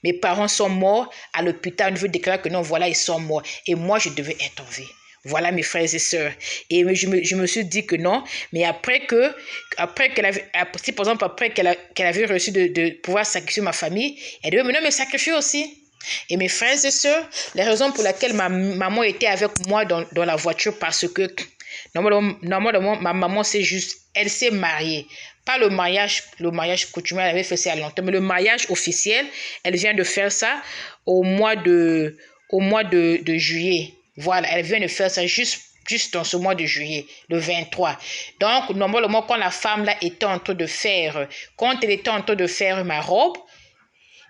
mes parents sont morts à l'hôpital. On devait déclarer que non, voilà, ils sont morts. Et moi, je devais être en vie. Voilà mes frères et sœurs. Et je me suis dit que non. Mais après qu'elle avait, si par exemple, après qu'elle avait reçu de pouvoir sacrifier ma famille, elle devait maintenant me sacrifier aussi. Et mes frères et sœurs, les raisons pour lesquelles ma maman était avec moi dans la voiture, parce que normalement ma maman, c'est juste, elle s'est mariée. Pas le mariage coutumier, elle avait fait ça il y a longtemps, mais le mariage officiel, elle vient de faire ça au mois de juillet. Voilà, elle vient de faire ça juste dans ce mois de juillet, le 23. Donc, normalement, quand la femme là était en train de faire, quand elle était en train de faire ma robe,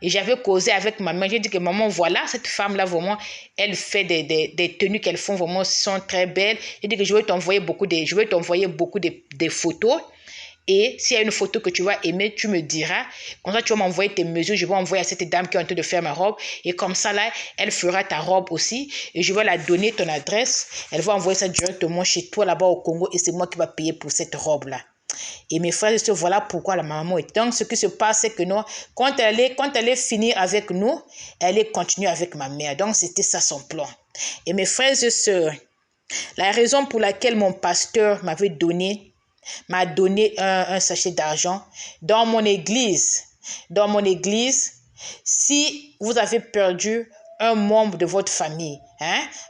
et j'avais causé avec ma mère, j'ai dit que maman, voilà, cette femme-là, vraiment, elle fait des tenues qu'elles font, vraiment, sont très belles. J'ai dit que je vais t'envoyer beaucoup de photos. Et s'il y a une photo que tu vas aimer, tu me diras. Comme ça, tu vas m'envoyer tes mesures. Je vais envoyer à cette dame qui est en train de faire ma robe. Et comme ça, là, elle fera ta robe aussi. Et je vais la donner ton adresse. Elle va envoyer ça directement chez toi là-bas au Congo. Et c'est moi qui vais payer pour cette robe-là. Et mes frères et sœurs, voilà pourquoi la maman est. Donc, ce qui se passe, c'est que non, quand elle allait finir avec nous, elle allait continuer avec ma mère. Donc, c'était ça son plan. Et mes frères et sœurs, la raison pour laquelle mon pasteur m'a donné un sachet d'argent dans mon église. Si vous avez perdu un membre de votre famille,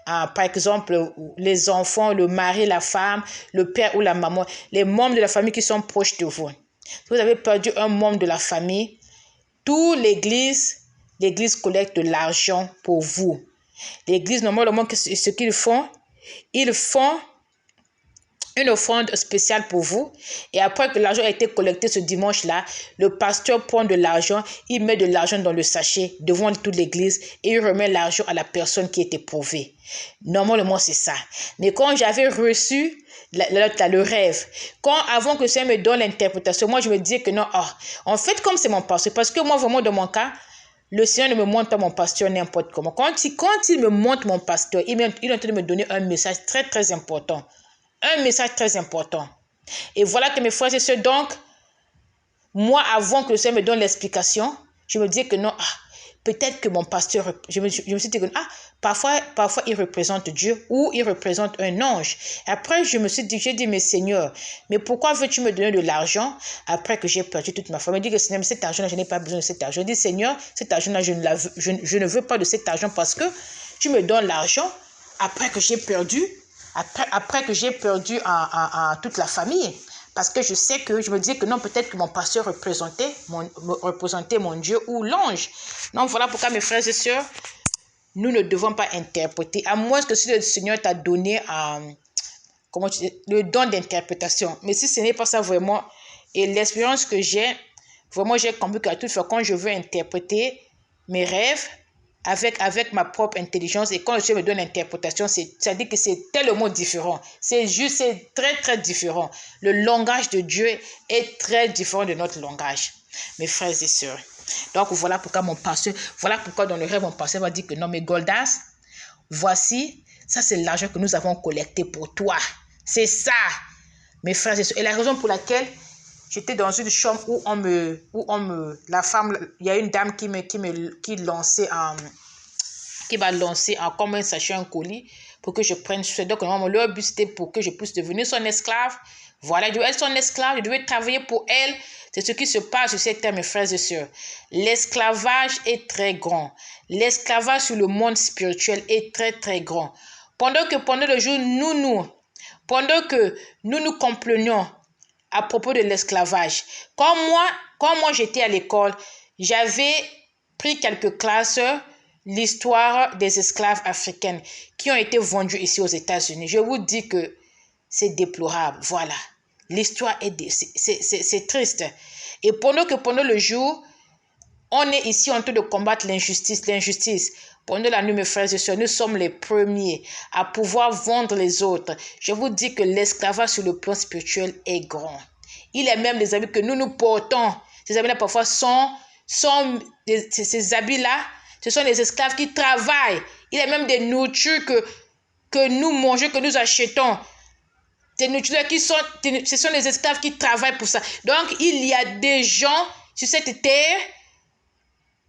par exemple, les enfants, le mari, la femme, le père ou la maman, les membres de la famille qui sont proches de vous. Si vous avez perdu un membre de la famille, l'église collecte de l'argent pour vous. L'église, normalement, ce qu'ils font, ils font une offrande spéciale pour vous. Et après que l'argent a été collecté ce dimanche-là, le pasteur prend de l'argent, il met de l'argent dans le sachet devant toute l'église et il remet l'argent à la personne qui est éprouvée. Normalement, c'est ça. Mais quand j'avais reçu le rêve, avant que ça me donne l'interprétation, moi, je me disais que non, en fait, comme c'est mon pasteur, parce que moi, vraiment, dans mon cas, le Seigneur ne me montre pas mon pasteur n'importe comment. Quand il me montre mon pasteur, il est en train de me donner un message très, très important. Un message très important. Et voilà que mes frères et sœurs, donc, moi, avant que le Seigneur me donne l'explication, je me disais que non, peut-être que mon pasteur, je me suis dit que parfois il représente Dieu ou il représente un ange. Et après, j'ai dit, mais Seigneur, mais pourquoi veux-tu me donner de l'argent après que j'ai perdu toute ma famille? Il dit que Seigneur, mais cet argent-là, je n'ai pas besoin de cet argent. Je dis, Seigneur, cet argent-là, je ne veux pas de cet argent parce que tu me donnes l'argent après que j'ai perdu. Après que j'ai perdu toute la famille, parce que je me disais que non, peut-être que mon pasteur représentait mon Dieu ou l'ange. Donc voilà pourquoi mes frères et sœurs, nous ne devons pas interpréter, à moins que si le Seigneur t'a donné le don d'interprétation. Mais si ce n'est pas ça vraiment, et l'expérience que j'ai, vraiment j'ai compris qu'à toute fois, quand je veux interpréter mes rêves, avec ma propre intelligence, et quand le Seigneur me donne l'interprétation, ça dit que c'est tellement différent. C'est très, très différent. Le langage de Dieu est très différent de notre langage, mes frères et sœurs. Donc, voilà pourquoi voilà pourquoi dans le rêve, mon pasteur va dire que non, mais Goldas, voici, ça c'est l'argent que nous avons collecté pour toi. C'est ça, mes frères et sœurs. Et la raison pour laquelle j'étais dans une chambre la femme, il y a une dame qui va lancer comme un sachet, un colis pour que je prenne. Donc, normalement, leur but, c'était pour que je puisse devenir son esclave. Voilà, elle est son esclave, je devais travailler pour elle. C'est ce qui se passe sur cette terre, mes frères et sœurs. L'esclavage est très grand. L'esclavage sur le monde spirituel est très, très grand. Pendant le jour, pendant que nous comprenions à propos de l'esclavage. Quand moi j'étais à l'école, j'avais pris quelques classes, l'histoire des esclaves africaines qui ont été vendus ici aux États-Unis. Je vous dis que c'est déplorable. Voilà. L'histoire c'est triste. Et pendant le jour, on est ici en train de combattre l'injustice. Pendant la nuit, mes frères et sœurs, nous sommes les premiers à pouvoir vendre les autres. Je vous dis que l'esclavage sur le plan spirituel est grand. Il y a même des habits que nous portons. Ces habits-là, parfois, ces habits-là, ce sont les esclaves qui travaillent. Il y a même des nourritures que que nous mangeons, que nous achetons, ce sont les esclaves qui travaillent pour ça. Donc, il y a des gens sur cette terre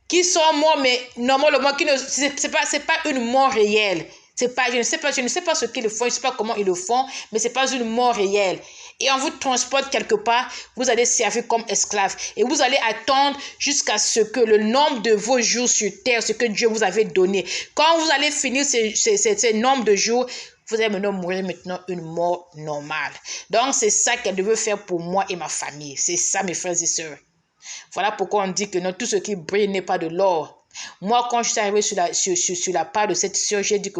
qui sont morts, mais normalement, c'est pas une mort réelle. Je ne sais pas ce qu'ils font, je ne sais pas comment ils le font, mais ce n'est pas une mort réelle. Et on vous transporte quelque part, vous allez servir comme esclave. Et vous allez attendre jusqu'à ce que le nombre de vos jours sur terre, ce que Dieu vous avait donné. Quand vous allez finir ces nombres de jours, vous allez maintenant mourir une mort normale. Donc, c'est ça qu'elle veut faire pour moi et ma famille. C'est ça, mes frères et sœurs. Voilà pourquoi on dit que non, tout ce qui brille n'est pas de l'or. Moi, quand je suis arrivée sur la part de cette sœur, j'ai dit,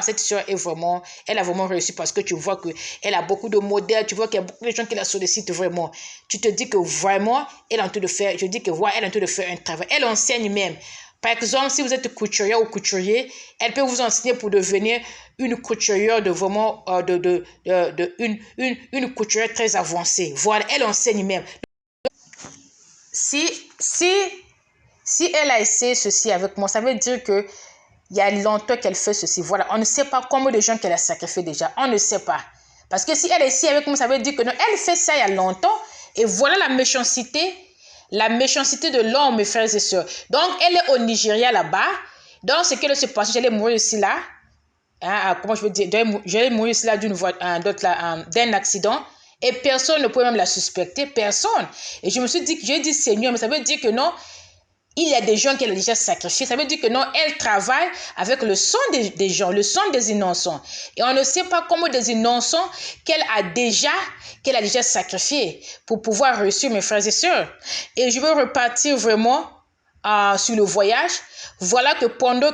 cette sœur elle a vraiment réussi parce que tu vois qu'elle a beaucoup de modèles, tu vois qu'il y a beaucoup de gens qui la sollicitent vraiment. Tu te dis que vraiment, elle est en train de faire, elle est en train de faire un travail. Elle enseigne même. Par exemple, si vous êtes couturière ou couturier, elle peut vous enseigner pour devenir une couturière de vraiment, une couturière très avancée. Voilà, elle enseigne même. Si elle a essayé ceci avec moi, ça veut dire que il y a longtemps qu'elle fait ceci. Voilà, on ne sait pas combien de gens qu'elle a sacrifié déjà. On ne sait pas. Parce que si elle est ici avec moi, ça veut dire que non, elle fait ça il y a longtemps. Et voilà la méchanceté de l'homme, mes frères et sœurs. Donc, elle est au Nigeria là-bas. Donc, ce qu'elle se passe, j'allais mourir ici là. Comment je veux dire? J'allais mourir ici là d'un accident. Et personne ne pouvait même la suspecter. Personne. Et je me suis dit, j'ai dit Seigneur, mais ça veut dire que non, il y a des gens qu'elle a déjà sacrifiés. Ça veut dire que non, elle travaille avec le sang des gens, le sang des innocents. Et on ne sait pas comment des innocents qu'elle a déjà sacrifiés pour pouvoir réussir, mes frères et sœurs. Et je veux repartir vraiment sur le voyage. Voilà que pendant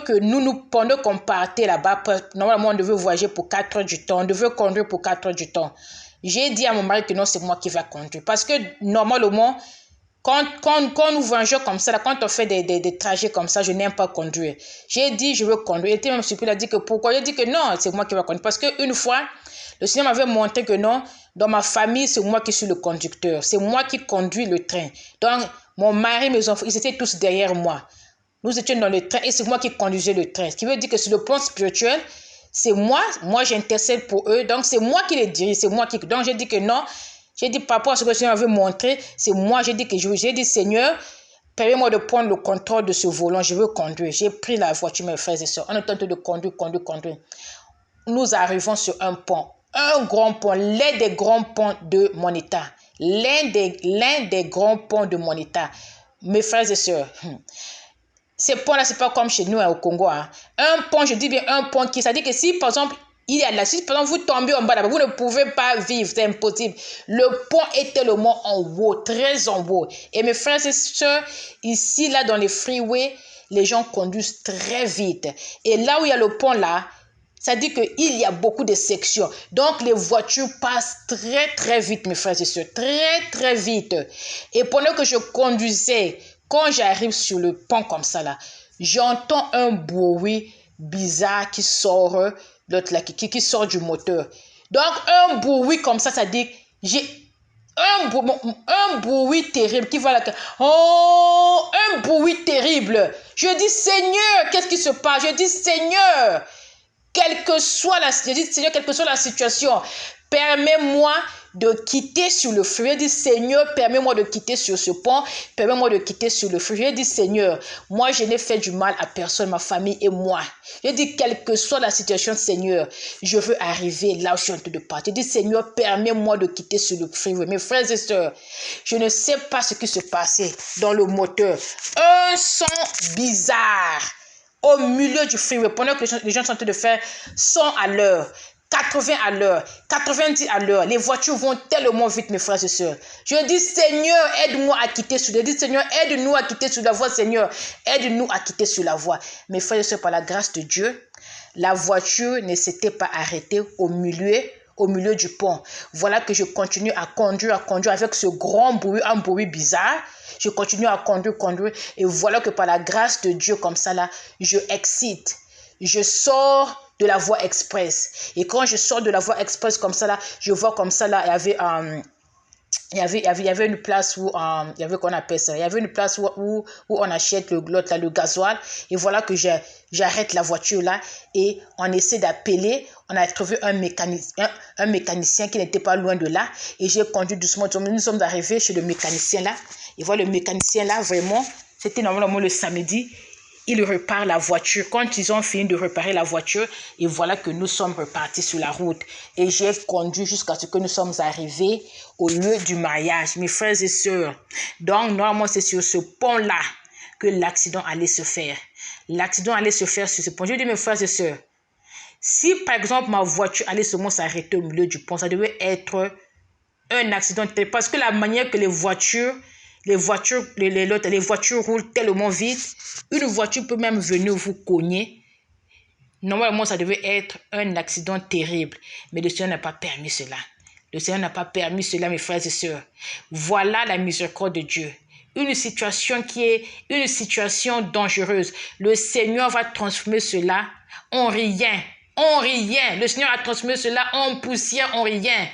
qu'on partait là-bas, normalement on devait voyager pour 4 heures du temps, on devait conduire pour 4 heures du temps. J'ai dit à mon mari que non, c'est moi qui vais conduire. Parce que normalement, quand nous voyageons comme ça, là, quand on fait des trajets comme ça, je n'aime pas conduire. J'ai dit, je veux conduire. Il était même surpris, il a dit que pourquoi? J'ai dit que non, c'est moi qui vais conduire. Parce qu'une fois, le Seigneur m'avait montré que non, dans ma famille, c'est moi qui suis le conducteur. C'est moi qui conduis le train. Donc, mon mari, mes enfants, ils étaient tous derrière moi. Nous étions dans le train et c'est moi qui conduisais le train. Ce qui veut dire que sur le plan spirituel, c'est moi j'intercède pour eux. Donc, c'est moi qui les dirige, Donc, j'ai dit que non. J'ai dit, par rapport à ce que le Seigneur avait montré, c'est moi, j'ai dit, Seigneur, permets-moi de prendre le contrôle de ce volant, je veux conduire. J'ai pris la voiture, mes frères et sœurs, on est en train de conduire. Nous arrivons sur un pont, un grand pont, l'un des grands ponts de mon état. L'un des grands ponts de mon état. Mes frères et sœurs, ces ponts-là, c'est pas comme chez nous au Congo. Un pont, je dis bien un pont qui, ça dit que si, par exemple, il y a de la suite, par exemple, vous tombez en bas là-bas, vous ne pouvez pas vivre, c'est impossible. Le pont est tellement en haut, très en haut. Et mes frères et sœurs, ici, là, dans les freeways, les gens conduisent très vite. Et là où il y a le pont là, ça dit qu'il y a beaucoup de sections. Donc, les voitures passent très, très vite, mes frères et sœurs, très, très vite. Et pendant que je conduisais, quand j'arrive sur le pont comme ça là, j'entends un bruit bizarre qui sort qui sort du moteur. Donc, un bruit comme ça dit, j'ai un bruit terrible qui va là. Oh, un bruit terrible. Je dis, Seigneur, qu'est-ce qui se passe? Je dis, Seigneur, quelle que soit la situation, permets-moi de quitter sur le feu. J'ai dit, Seigneur, permets-moi de quitter sur ce pont. Permets-moi de quitter sur le feu. J'ai dit, Seigneur, moi, je n'ai fait du mal à personne, ma famille et moi. J'ai dit, quelle que soit la situation, Seigneur, je veux arriver là où je suis en train de partir. J'ai dit, Seigneur, permets-moi de quitter sur le feu. Mes frères et sœurs, je ne sais pas ce qui se passait dans le moteur. Un son bizarre au milieu du freeway, pendant que les gens sont en train de faire 100 à l'heure, 80 à l'heure, 90 à l'heure. Les voitures vont tellement vite, mes frères et sœurs. Je dis, Seigneur, aide-moi à quitter sur la voie. Je dis, Seigneur, aide-nous à quitter sur la voie, Seigneur. Aide-nous à quitter sur la voie. Mes frères et sœurs, par la grâce de Dieu, la voiture ne s'était pas arrêtée au milieu du pont. Voilà que je continue à conduire avec ce grand bruit, un bruit bizarre. Je continue à conduire. Et voilà que par la grâce de Dieu, comme ça là, je excite. Je sors de la voie express. Et quand je sors de la voie express comme ça là, je vois comme ça là, il y avait il y avait une place où, il y avait qu'on appelle ça, il y avait une place où on achète le gasoil. Et voilà que j'arrête la voiture là et on essaie d'appeler. On a trouvé un mécanicien qui n'était pas loin de là. Et j'ai conduit doucement. Nous sommes arrivés chez le mécanicien là. Et voilà, le mécanicien là, vraiment, c'était normalement le samedi. Il répare la voiture. Quand ils ont fini de réparer la voiture, et voilà que nous sommes repartis sur la route. Et j'ai conduit jusqu'à ce que nous sommes arrivés au lieu du mariage, mes frères et sœurs. Donc, normalement, c'est sur ce pont-là que l'accident allait se faire. L'accident allait se faire sur ce pont. Je dis, mes frères et sœurs, si par exemple ma voiture allait seulement s'arrêter au milieu du pont, ça devait être un accident. Parce que la manière que les voitures roulent tellement vite, une voiture peut même venir vous cogner. Normalement, ça devait être un accident terrible. Mais le Seigneur n'a pas permis cela. Le Seigneur n'a pas permis cela, mes frères et sœurs. Voilà la miséricorde de Dieu. Une situation qui est une situation dangereuse. Le Seigneur va transformer cela en rien. En rien. Le Seigneur a transformé cela en poussière, en rien.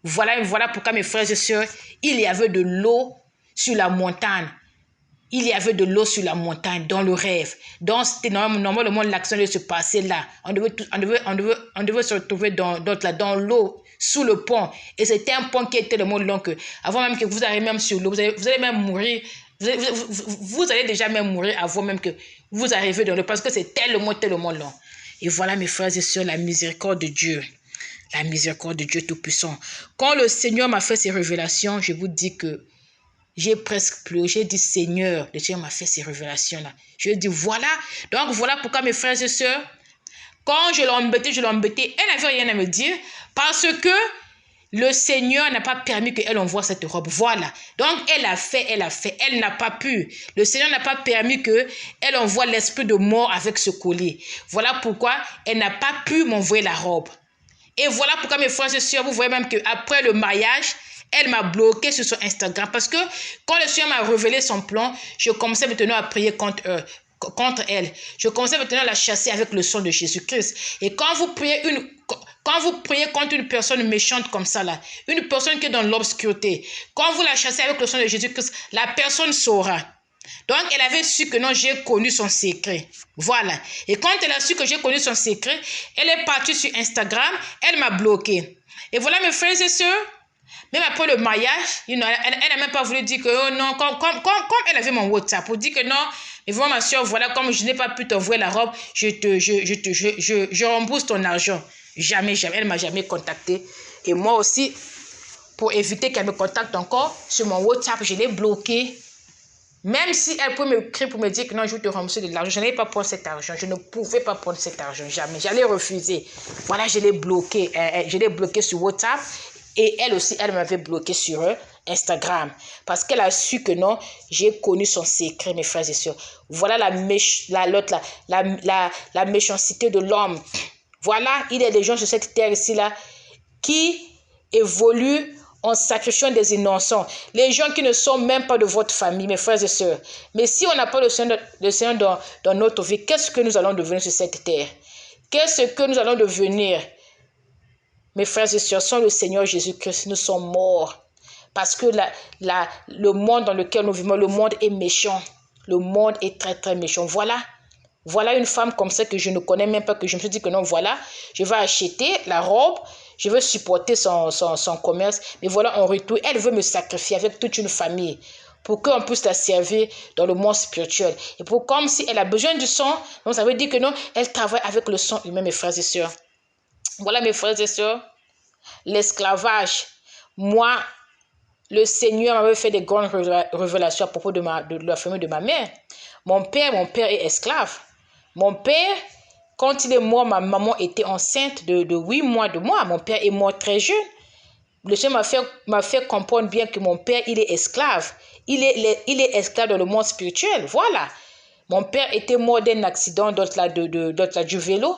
Voilà pourquoi, mes frères et sœurs, il y avait de l'eau sur la montagne. Il y avait de l'eau sur la montagne dans le rêve. Donc, c'était normalement l'action devait se passer là. On devait se retrouver dans l'eau, sous le pont. Et c'était un pont qui est tellement long que, avant même que vous arriviez même sur l'eau, vous allez même mourir. Vous allez déjà même mourir avant même que vous arriviez dans l'eau, parce que c'est tellement long. Et voilà, mes frères et sœurs, la miséricorde de Dieu. La miséricorde de Dieu Tout-Puissant. Quand le Seigneur m'a fait ces révélations, je vous dis que j'ai presque pleuré. J'ai dit, Seigneur, le Seigneur m'a fait ces révélations-là. Je lui ai dit, voilà. Donc, voilà pourquoi, mes frères et sœurs, quand je l'ai embêtée, elle n'avait rien à me dire, parce que le Seigneur n'a pas permis qu'elle envoie cette robe. Voilà. Donc, elle a fait. Elle n'a pas pu. Le Seigneur n'a pas permis qu'elle envoie l'esprit de mort avec ce collier. Voilà pourquoi elle n'a pas pu m'envoyer la robe. Et voilà pourquoi, mes frères et sœurs, vous voyez même qu'après le mariage, elle m'a bloqué sur son Instagram. Parce que quand le Seigneur m'a révélé son plan, je commençais maintenant à prier contre elle. Je commençais maintenant à la chasser avec le sang de Jésus-Christ. Et quand vous priez contre une personne méchante comme ça, là, une personne qui est dans l'obscurité, quand vous la chassez avec le sang de Jésus-Christ, la personne saura. Donc, elle avait su que non, j'ai connu son secret. Voilà. Et quand elle a su que j'ai connu son secret, elle est partie sur Instagram, elle m'a bloqué. Et voilà, mes frères et sœurs, même après le mariage, elle n'a même pas voulu dire que oh non, comme elle avait mon WhatsApp, pour dire que non, mais vraiment ma soeur, voilà, comme je n'ai pas pu t'envoyer la robe, je rembourse ton argent. Jamais, elle ne m'a jamais contacté. Et moi aussi, pour éviter qu'elle me contacte encore, sur mon WhatsApp, je l'ai bloqué. Même si elle peut m'écrire pour me dire que non, je vais te rembourser de l'argent, je n'allais pas prendre cet argent. Je ne pouvais pas prendre cet argent, jamais. J'allais refuser. Voilà, je l'ai bloqué. Je l'ai bloqué sur WhatsApp. Et elle aussi, elle m'avait bloqué sur Instagram. Parce qu'elle a su que non, j'ai connu son secret, mes frères et sœurs. Voilà la méchanceté de l'homme. Voilà, il y a des gens sur cette terre ici-là qui évoluent en sacrifiant des innocents. Les gens qui ne sont même pas de votre famille, mes frères et sœurs. Mais si on n'a pas le Seigneur dans notre vie, qu'est-ce que nous allons devenir sur cette terre? Qu'est-ce que nous allons devenir? Mes frères et sœurs, sans le Seigneur Jésus-Christ, nous sommes morts. Parce que le monde dans lequel nous vivons, le monde est méchant. Le monde est très méchant. Voilà une femme comme ça que je ne connais même pas, que je me suis dit que non, voilà, je vais acheter la robe, je veux supporter son commerce. Mais voilà, en retour, elle veut me sacrifier avec toute une famille pour qu'on puisse la servir dans le monde spirituel. Et comme si elle a besoin du sang, donc ça veut dire que non, elle travaille avec le sang humain, mes frères et sœurs. Voilà, mes frères et sœurs, l'esclavage. Moi, le Seigneur m'avait fait des grandes révélations à propos de la famille de ma mère. Mon père est esclave. Mon père, quand il est mort, ma maman était enceinte de 8 mois de moi. Mon père est mort très jeune. Le Seigneur m'a fait comprendre bien que mon père, il est esclave. Il est esclave dans le monde spirituel. Voilà. Mon père était mort d'un accident du vélo.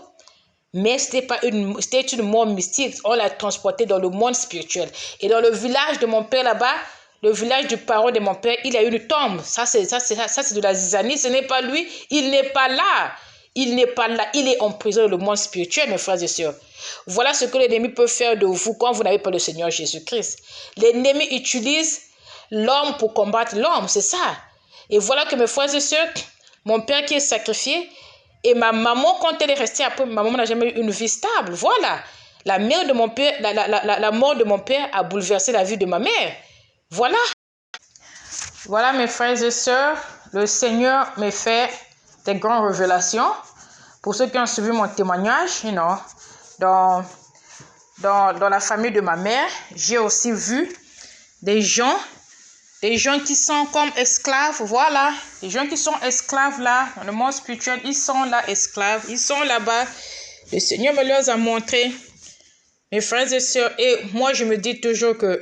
Mais c'était une mort mystique. On l'a transporté dans le monde spirituel. Et dans le village de mon père là-bas, le village du parent de mon père, il y a une tombe. Ça c'est de la zizanie. Ce n'est pas lui. Il n'est pas là. il n'est pas là, il est en prison dans le monde spirituel, mes frères et sœurs. Voilà ce que l'ennemi peut faire de vous quand vous n'avez pas le Seigneur Jésus-Christ. L'ennemi utilise l'homme pour combattre l'homme, c'est ça. Et voilà que mes frères et sœurs, mon père qui est sacrifié, et ma maman, quand elle est restée après, ma maman n'a jamais eu une vie stable. Voilà. La mort de mon père a bouleversé la vie de ma mère. Voilà. Voilà, mes frères et sœurs, le Seigneur m'a fait des grandes révélations. Pour ceux qui ont suivi mon témoignage, dans la famille de ma mère, j'ai aussi vu des gens qui sont comme esclaves, voilà, des gens qui sont esclaves là, dans le monde spirituel, ils sont là esclaves, ils sont là-bas. Le Seigneur me les a montrés, mes frères et sœurs, et moi je me dis toujours que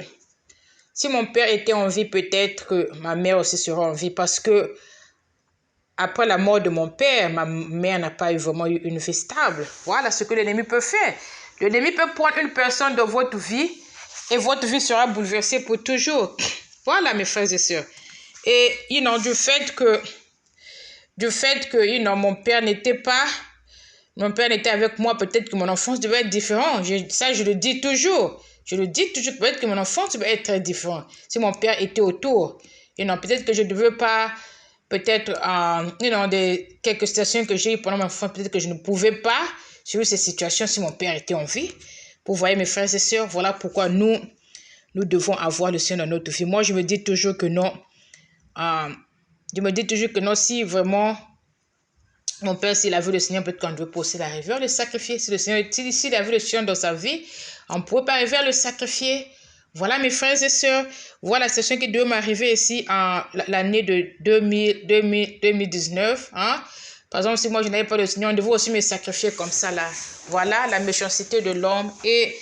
si mon père était en vie, peut-être que ma mère aussi sera en vie, parce que après la mort de mon père, ma mère n'a pas vraiment eu une vie stable. Voilà ce que l'ennemi peut faire. L'ennemi peut prendre une personne de votre vie et votre vie sera bouleversée pour toujours. Voilà, mes frères et sœurs. Et, du fait que, mon père n'était avec moi, peut-être que mon enfance devait être différente. Je le dis toujours. Peut-être que mon enfance devait être très différente. Si mon père était autour, peut-être que je ne devais pas, peut-être, quelques situations que j'ai eues pendant ma enfance, peut-être que je ne pouvais pas suivre ces situations si mon père était en vie. Vous voyez, mes frères et sœurs, voilà pourquoi nous devons avoir le Seigneur dans notre vie. Moi, je me dis toujours que non. Si vraiment mon père, s'il a vu le Seigneur, peut-être qu'on ne veut pas aussi l'arriver à le sacrifier. S'il a vu le Seigneur dans sa vie, on ne pourrait pas arriver à le sacrifier. Voilà, mes frères et sœurs. Voilà la situation qui doit m'arriver ici en l'année de 2019. Par exemple, si moi je n'avais pas le Seigneur, on devait aussi me sacrifier comme ça là. Voilà la méchanceté de l'homme. Et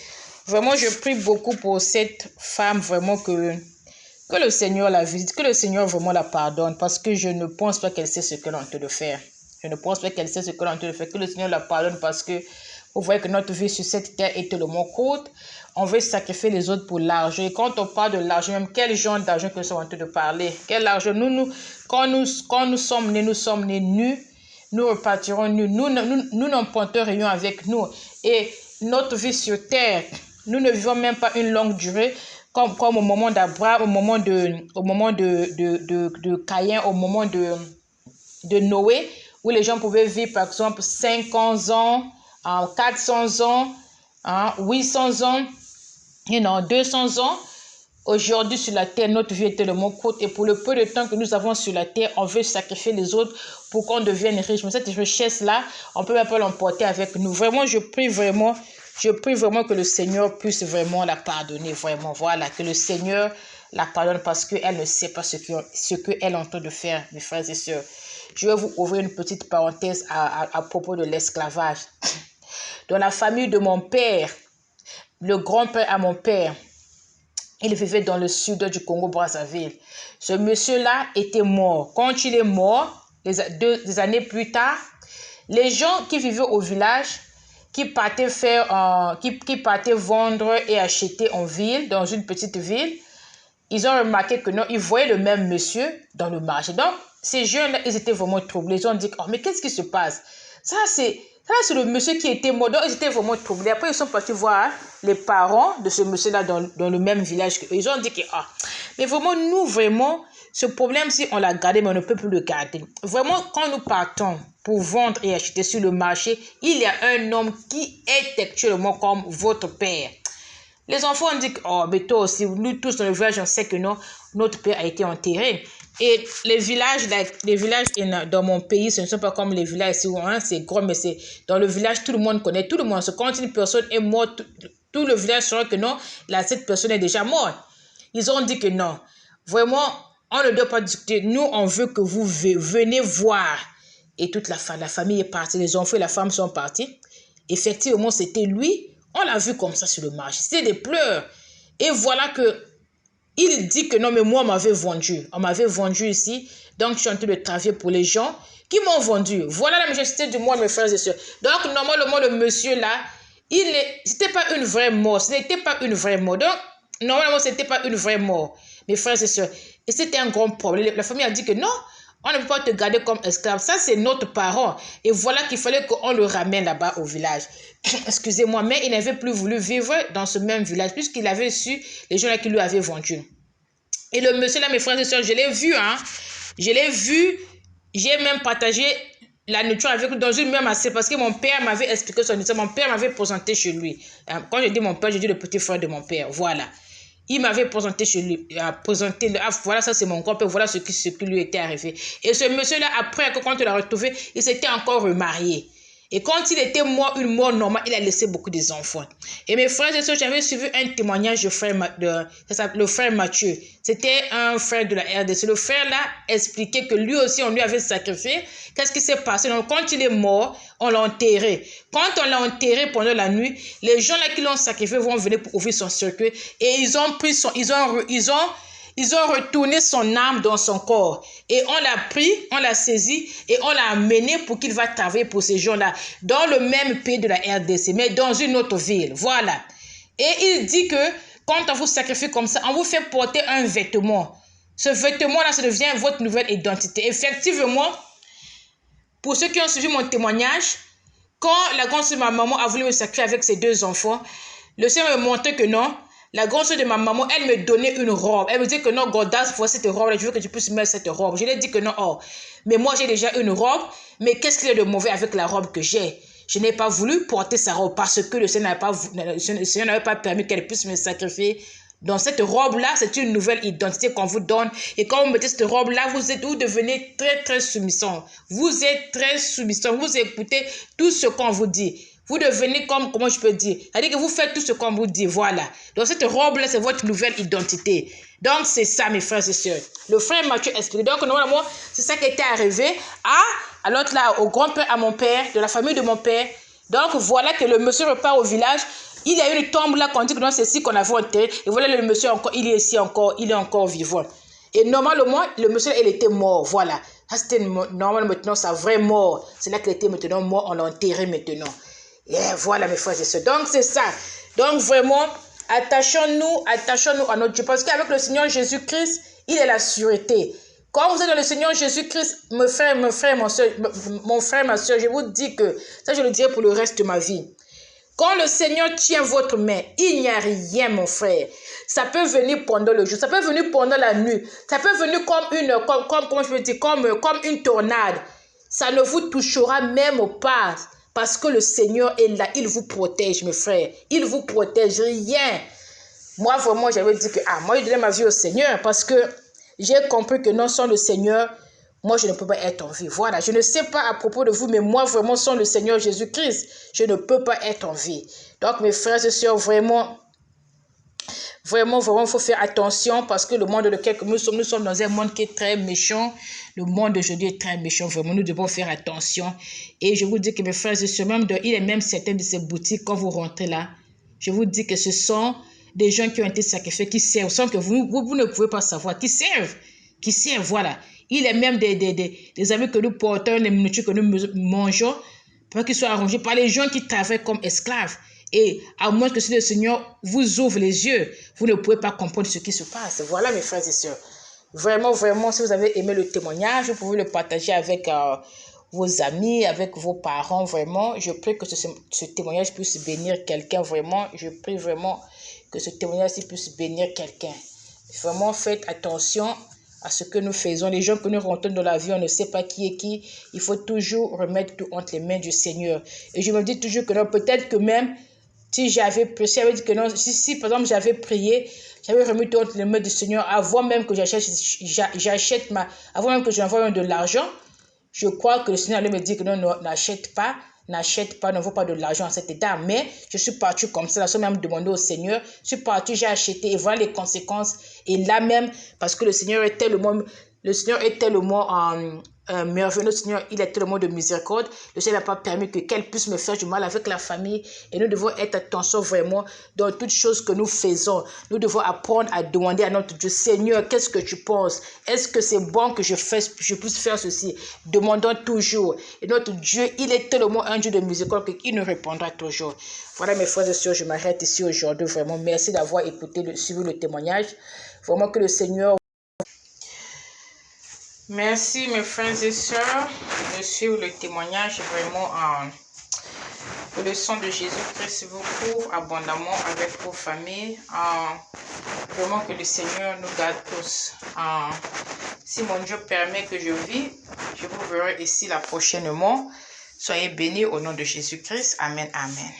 vraiment, je prie beaucoup pour cette femme, vraiment que le Seigneur la visite, que le Seigneur vraiment la pardonne, parce que je ne pense pas qu'elle sait ce qu'elle est en train de faire. Que le Seigneur la pardonne, parce que vous voyez que notre vie sur cette terre est tellement courte. On veut sacrifier les autres pour l'argent. Et quand on parle de l'argent, même quel genre d'argent que nous sommes en train de parler? Quel argent? Quand nous sommes nés nus, nous repartirons nus. Nous n'emporterions avec nous. Et notre vie sur terre, nous ne vivons même pas une longue durée, comme au moment d'Abraham, au moment de Caïn, au moment de Noé, où les gens pouvaient vivre par exemple 500 ans, 400 ans, 800 ans, 200 ans. Aujourd'hui sur la terre, notre vie est tellement courte, et pour le peu de temps que nous avons sur la terre, on veut sacrifier les autres pour qu'on devienne riche. Mais cette richesse-là, on ne peut même pas l'emporter avec nous. Vraiment, je prie vraiment que le Seigneur puisse vraiment la pardonner. Vraiment, voilà, que le Seigneur la pardonne, parce qu'elle ne sait pas ce qu'elle est en train de faire, mes frères et sœurs. Je vais vous ouvrir une petite parenthèse à propos de l'esclavage. Dans la famille de mon père, le grand-père à mon père, il vivait dans le sud du Congo-Brazzaville. Ce monsieur-là était mort. Quand il est mort, des années plus tard, les gens qui vivaient au village, qui partaient vendre et acheter en ville, dans une petite ville, ils ont remarqué que non, ils voyaient le même monsieur dans le marché. Donc, ces jeunes-là, ils étaient vraiment troublés. Ils ont dit, oh, mais qu'est-ce qui se passe? Ça, c'est le monsieur qui était mort. Donc, ils étaient vraiment troublés. Après, ils sont partis voir les parents de ce monsieur-là dans le même village. Ils ont dit que, mais vraiment, ce problème, si on l'a gardé, mais on ne peut plus le garder. Vraiment, quand nous partons pour vendre et acheter sur le marché, il y a un homme qui est actuellement comme votre père. Les enfants ont dit, oh, mais toi aussi, nous tous dans le village, on sait que non, notre père a été enterré. Et les villages dans mon pays, ce ne sont pas comme les villages ici où c'est gros, mais c'est dans le village, tout le monde connaît tout le monde. Quand une personne est morte, tout le village saura que non, cette personne est déjà morte. Ils ont dit que non, vraiment, on ne doit pas discuter. Nous, on veut que vous venez voir. Et toute la famille est partie, les enfants et la femme sont partis. Effectivement, c'était lui. On l'a vu comme ça sur le marché. C'était des pleurs. Et voilà que il dit que non, mais moi, on m'avait vendu. On m'avait vendu ici. Donc, je suis en train de travailler pour les gens qui m'ont vendu. Voilà la majesté du monde, mes frères et sœurs. Donc, normalement, le monsieur-là, c'était pas une vraie mort. Ce n'était pas une vraie mort. Donc, normalement, ce n'était pas une vraie mort, mes frères et sœurs. Et c'était un grand problème. La famille a dit que non, On ne peut pas te garder comme esclave. Ça, c'est notre parent. Et voilà qu'il fallait qu'on le ramène là-bas au village. Excusez-moi, mais il n'avait plus voulu vivre dans ce même village puisqu'il avait su les gens là qui lui avaient vendu. Et le monsieur là, mes frères et sœurs, je l'ai vu, hein. Je l'ai vu. J'ai même partagé la nourriture avec lui dans une même assiette parce que mon père m'avait expliqué son histoire. Mon père m'avait présenté chez lui. Quand je dis mon père, je dis le petit frère de mon père. Voilà. Il m'avait présenté chez lui, voilà, ça c'est mon grand-père, voilà ce qui lui était arrivé. Et ce monsieur-là, après, quand on l'a retrouvé, il s'était encore remarié. Et quand il était mort, une mort normale, il a laissé beaucoup d'enfants. Et mes frères et sœurs, j'avais suivi un témoignage du frère, le frère Mathieu. C'était un frère de la RDC. Le frère-là expliquait que lui aussi, on lui avait sacrifié. Qu'est-ce qui s'est passé? Donc, quand il est mort, on l'a enterré. Quand on l'a enterré pendant la nuit, les gens là qui l'ont sacrifié vont venir pour ouvrir son cercueil. Et ils ont pris ils ont retourné son âme dans son corps. Et on l'a pris, on l'a saisi et on l'a amené pour qu'il va travailler pour ces gens-là dans le même pays de la RDC, mais dans une autre ville. Voilà. Et il dit que quand on vous sacrifie comme ça, on vous fait porter un vêtement. Ce vêtement-là, ça devient votre nouvelle identité. Effectivement, pour ceux qui ont suivi mon témoignage, quand la grande sœur de ma maman a voulu me sacrifier avec ses 2 enfants, le Seigneur me montrait que non. La grande sœur de ma maman, elle me donnait une robe. Elle me dit que non, Gordas, voici cette robe-là, je veux que tu puisses mettre cette robe. Je lui ai dit que non, oh, mais moi j'ai déjà une robe, mais qu'est-ce qu'il y a de mauvais avec la robe que j'ai? Je n'ai pas voulu porter sa robe parce que le Seigneur n'avait pas permis qu'elle puisse me sacrifier. Dans cette robe-là, c'est une nouvelle identité qu'on vous donne. Et quand vous mettez cette robe-là, vous devenez très, très soumission. Vous êtes très soumission. Vous écoutez tout ce qu'on vous dit. Vous devenez comme, comment je peux dire? C'est-à-dire que vous faites tout ce qu'on vous dit, voilà. Donc cette robe-là, c'est votre nouvelle identité. Donc c'est ça, mes frères et sœurs. Le frère Mathieu explique. Donc normalement, c'est ça qui était arrivé à l'autre là, au grand-père, à mon père, de la famille de mon père. Donc voilà que le monsieur repart au village. Il y a une tombe là qu'on dit que non, c'est ici qu'on avait enterré. Et voilà le monsieur encore, il est ici encore, il est encore vivant. Et normalement, le monsieur, il était mort, voilà. Ça c'était normal maintenant, sa vraie mort. C'est là qu'il était maintenant mort, on l'a enterré maintenant. Et voilà mes frères et sœurs. Donc c'est ça. Donc vraiment, attachons-nous à notre Dieu. Parce qu'avec le Seigneur Jésus-Christ, il est la sûreté. Quand vous êtes dans le Seigneur Jésus-Christ, mon frère, ma soeur, je vous dis que, ça je le dirai pour le reste de ma vie. Quand le Seigneur tient votre main, il n'y a rien, mon frère. Ça peut venir pendant le jour, ça peut venir pendant la nuit, ça peut venir comme une tornade. Ça ne vous touchera même pas. Parce que le Seigneur est là, il vous protège, mes frères. Il vous protège, rien. Moi, vraiment, j'avais dit que, moi, je donnais ma vie au Seigneur parce que j'ai compris que non, sans le Seigneur, moi, je ne peux pas être en vie. Voilà, je ne sais pas à propos de vous, mais moi, vraiment, sans le Seigneur Jésus-Christ, je ne peux pas être en vie. Donc, mes frères et sœurs, vraiment, il faut faire attention parce que le monde dans lequel nous sommes dans un monde qui est très méchant. Le monde d'aujourd'hui est très méchant. Vraiment, nous devons faire attention. Et je vous dis que mes frères et sœurs, il est même certaines de ces boutiques, quand vous rentrez là, je vous dis que ce sont des gens qui ont été sacrifiés, qui servent, sans que vous ne pouvez pas savoir, qui servent, voilà. Il est même des amis que nous portons, les nourritures que nous mangeons, pour qu'ils soient arrangés par les gens qui travaillent comme esclaves. Et à moins que si le Seigneur vous ouvre les yeux, vous ne pouvez pas comprendre ce qui se passe. Voilà mes frères et sœurs. Vraiment, vraiment, si vous avez aimé le témoignage, vous pouvez le partager avec vos amis, avec vos parents. Vraiment, je prie que ce témoignage puisse bénir quelqu'un. Vraiment, je prie vraiment que ce témoignage puisse bénir quelqu'un. Vraiment, faites attention à ce que nous faisons. Les gens que nous rentrons dans la vie, on ne sait pas qui est qui. Il faut toujours remettre tout entre les mains du Seigneur. Et je me dis toujours que non, peut-être que même si j'avais dit que non, si par exemple j'avais prié, j'avais remis tout entre les mains du Seigneur avant même que avant même que j'envoie de l'argent, je crois que le Seigneur allait me dire que non, n'achète pas, n'envoie pas de l'argent à cet état. Mais je suis partie comme ça, sans même demander au Seigneur. Je suis partie, j'ai acheté et voilà les conséquences. Et là même, parce que le Seigneur est tellement merveilleux, le Seigneur, il est tellement de miséricorde. Le Seigneur n'a pas permis que qu'elle puisse me faire du mal avec la famille. Et nous devons être attention vraiment dans toutes choses que nous faisons. Nous devons apprendre à demander à notre Dieu, Seigneur, qu'est-ce que tu penses? Est-ce que c'est bon que je puisse faire ceci? Demandons toujours. Et notre Dieu, il est tellement un Dieu de miséricorde qu'il nous répondra toujours. Voilà mes frères et sœurs, je m'arrête ici aujourd'hui. Vraiment, merci d'avoir suivi le témoignage. Vraiment que le Seigneur... Merci mes frères et sœurs de suivre le témoignage. Vraiment, que le sang de Jésus-Christ vous couvre abondamment avec vos familles. Vraiment que le Seigneur nous garde tous. Si mon Dieu permet que je vis, je vous verrai ici la prochainement. Soyez bénis au nom de Jésus-Christ. Amen, amen.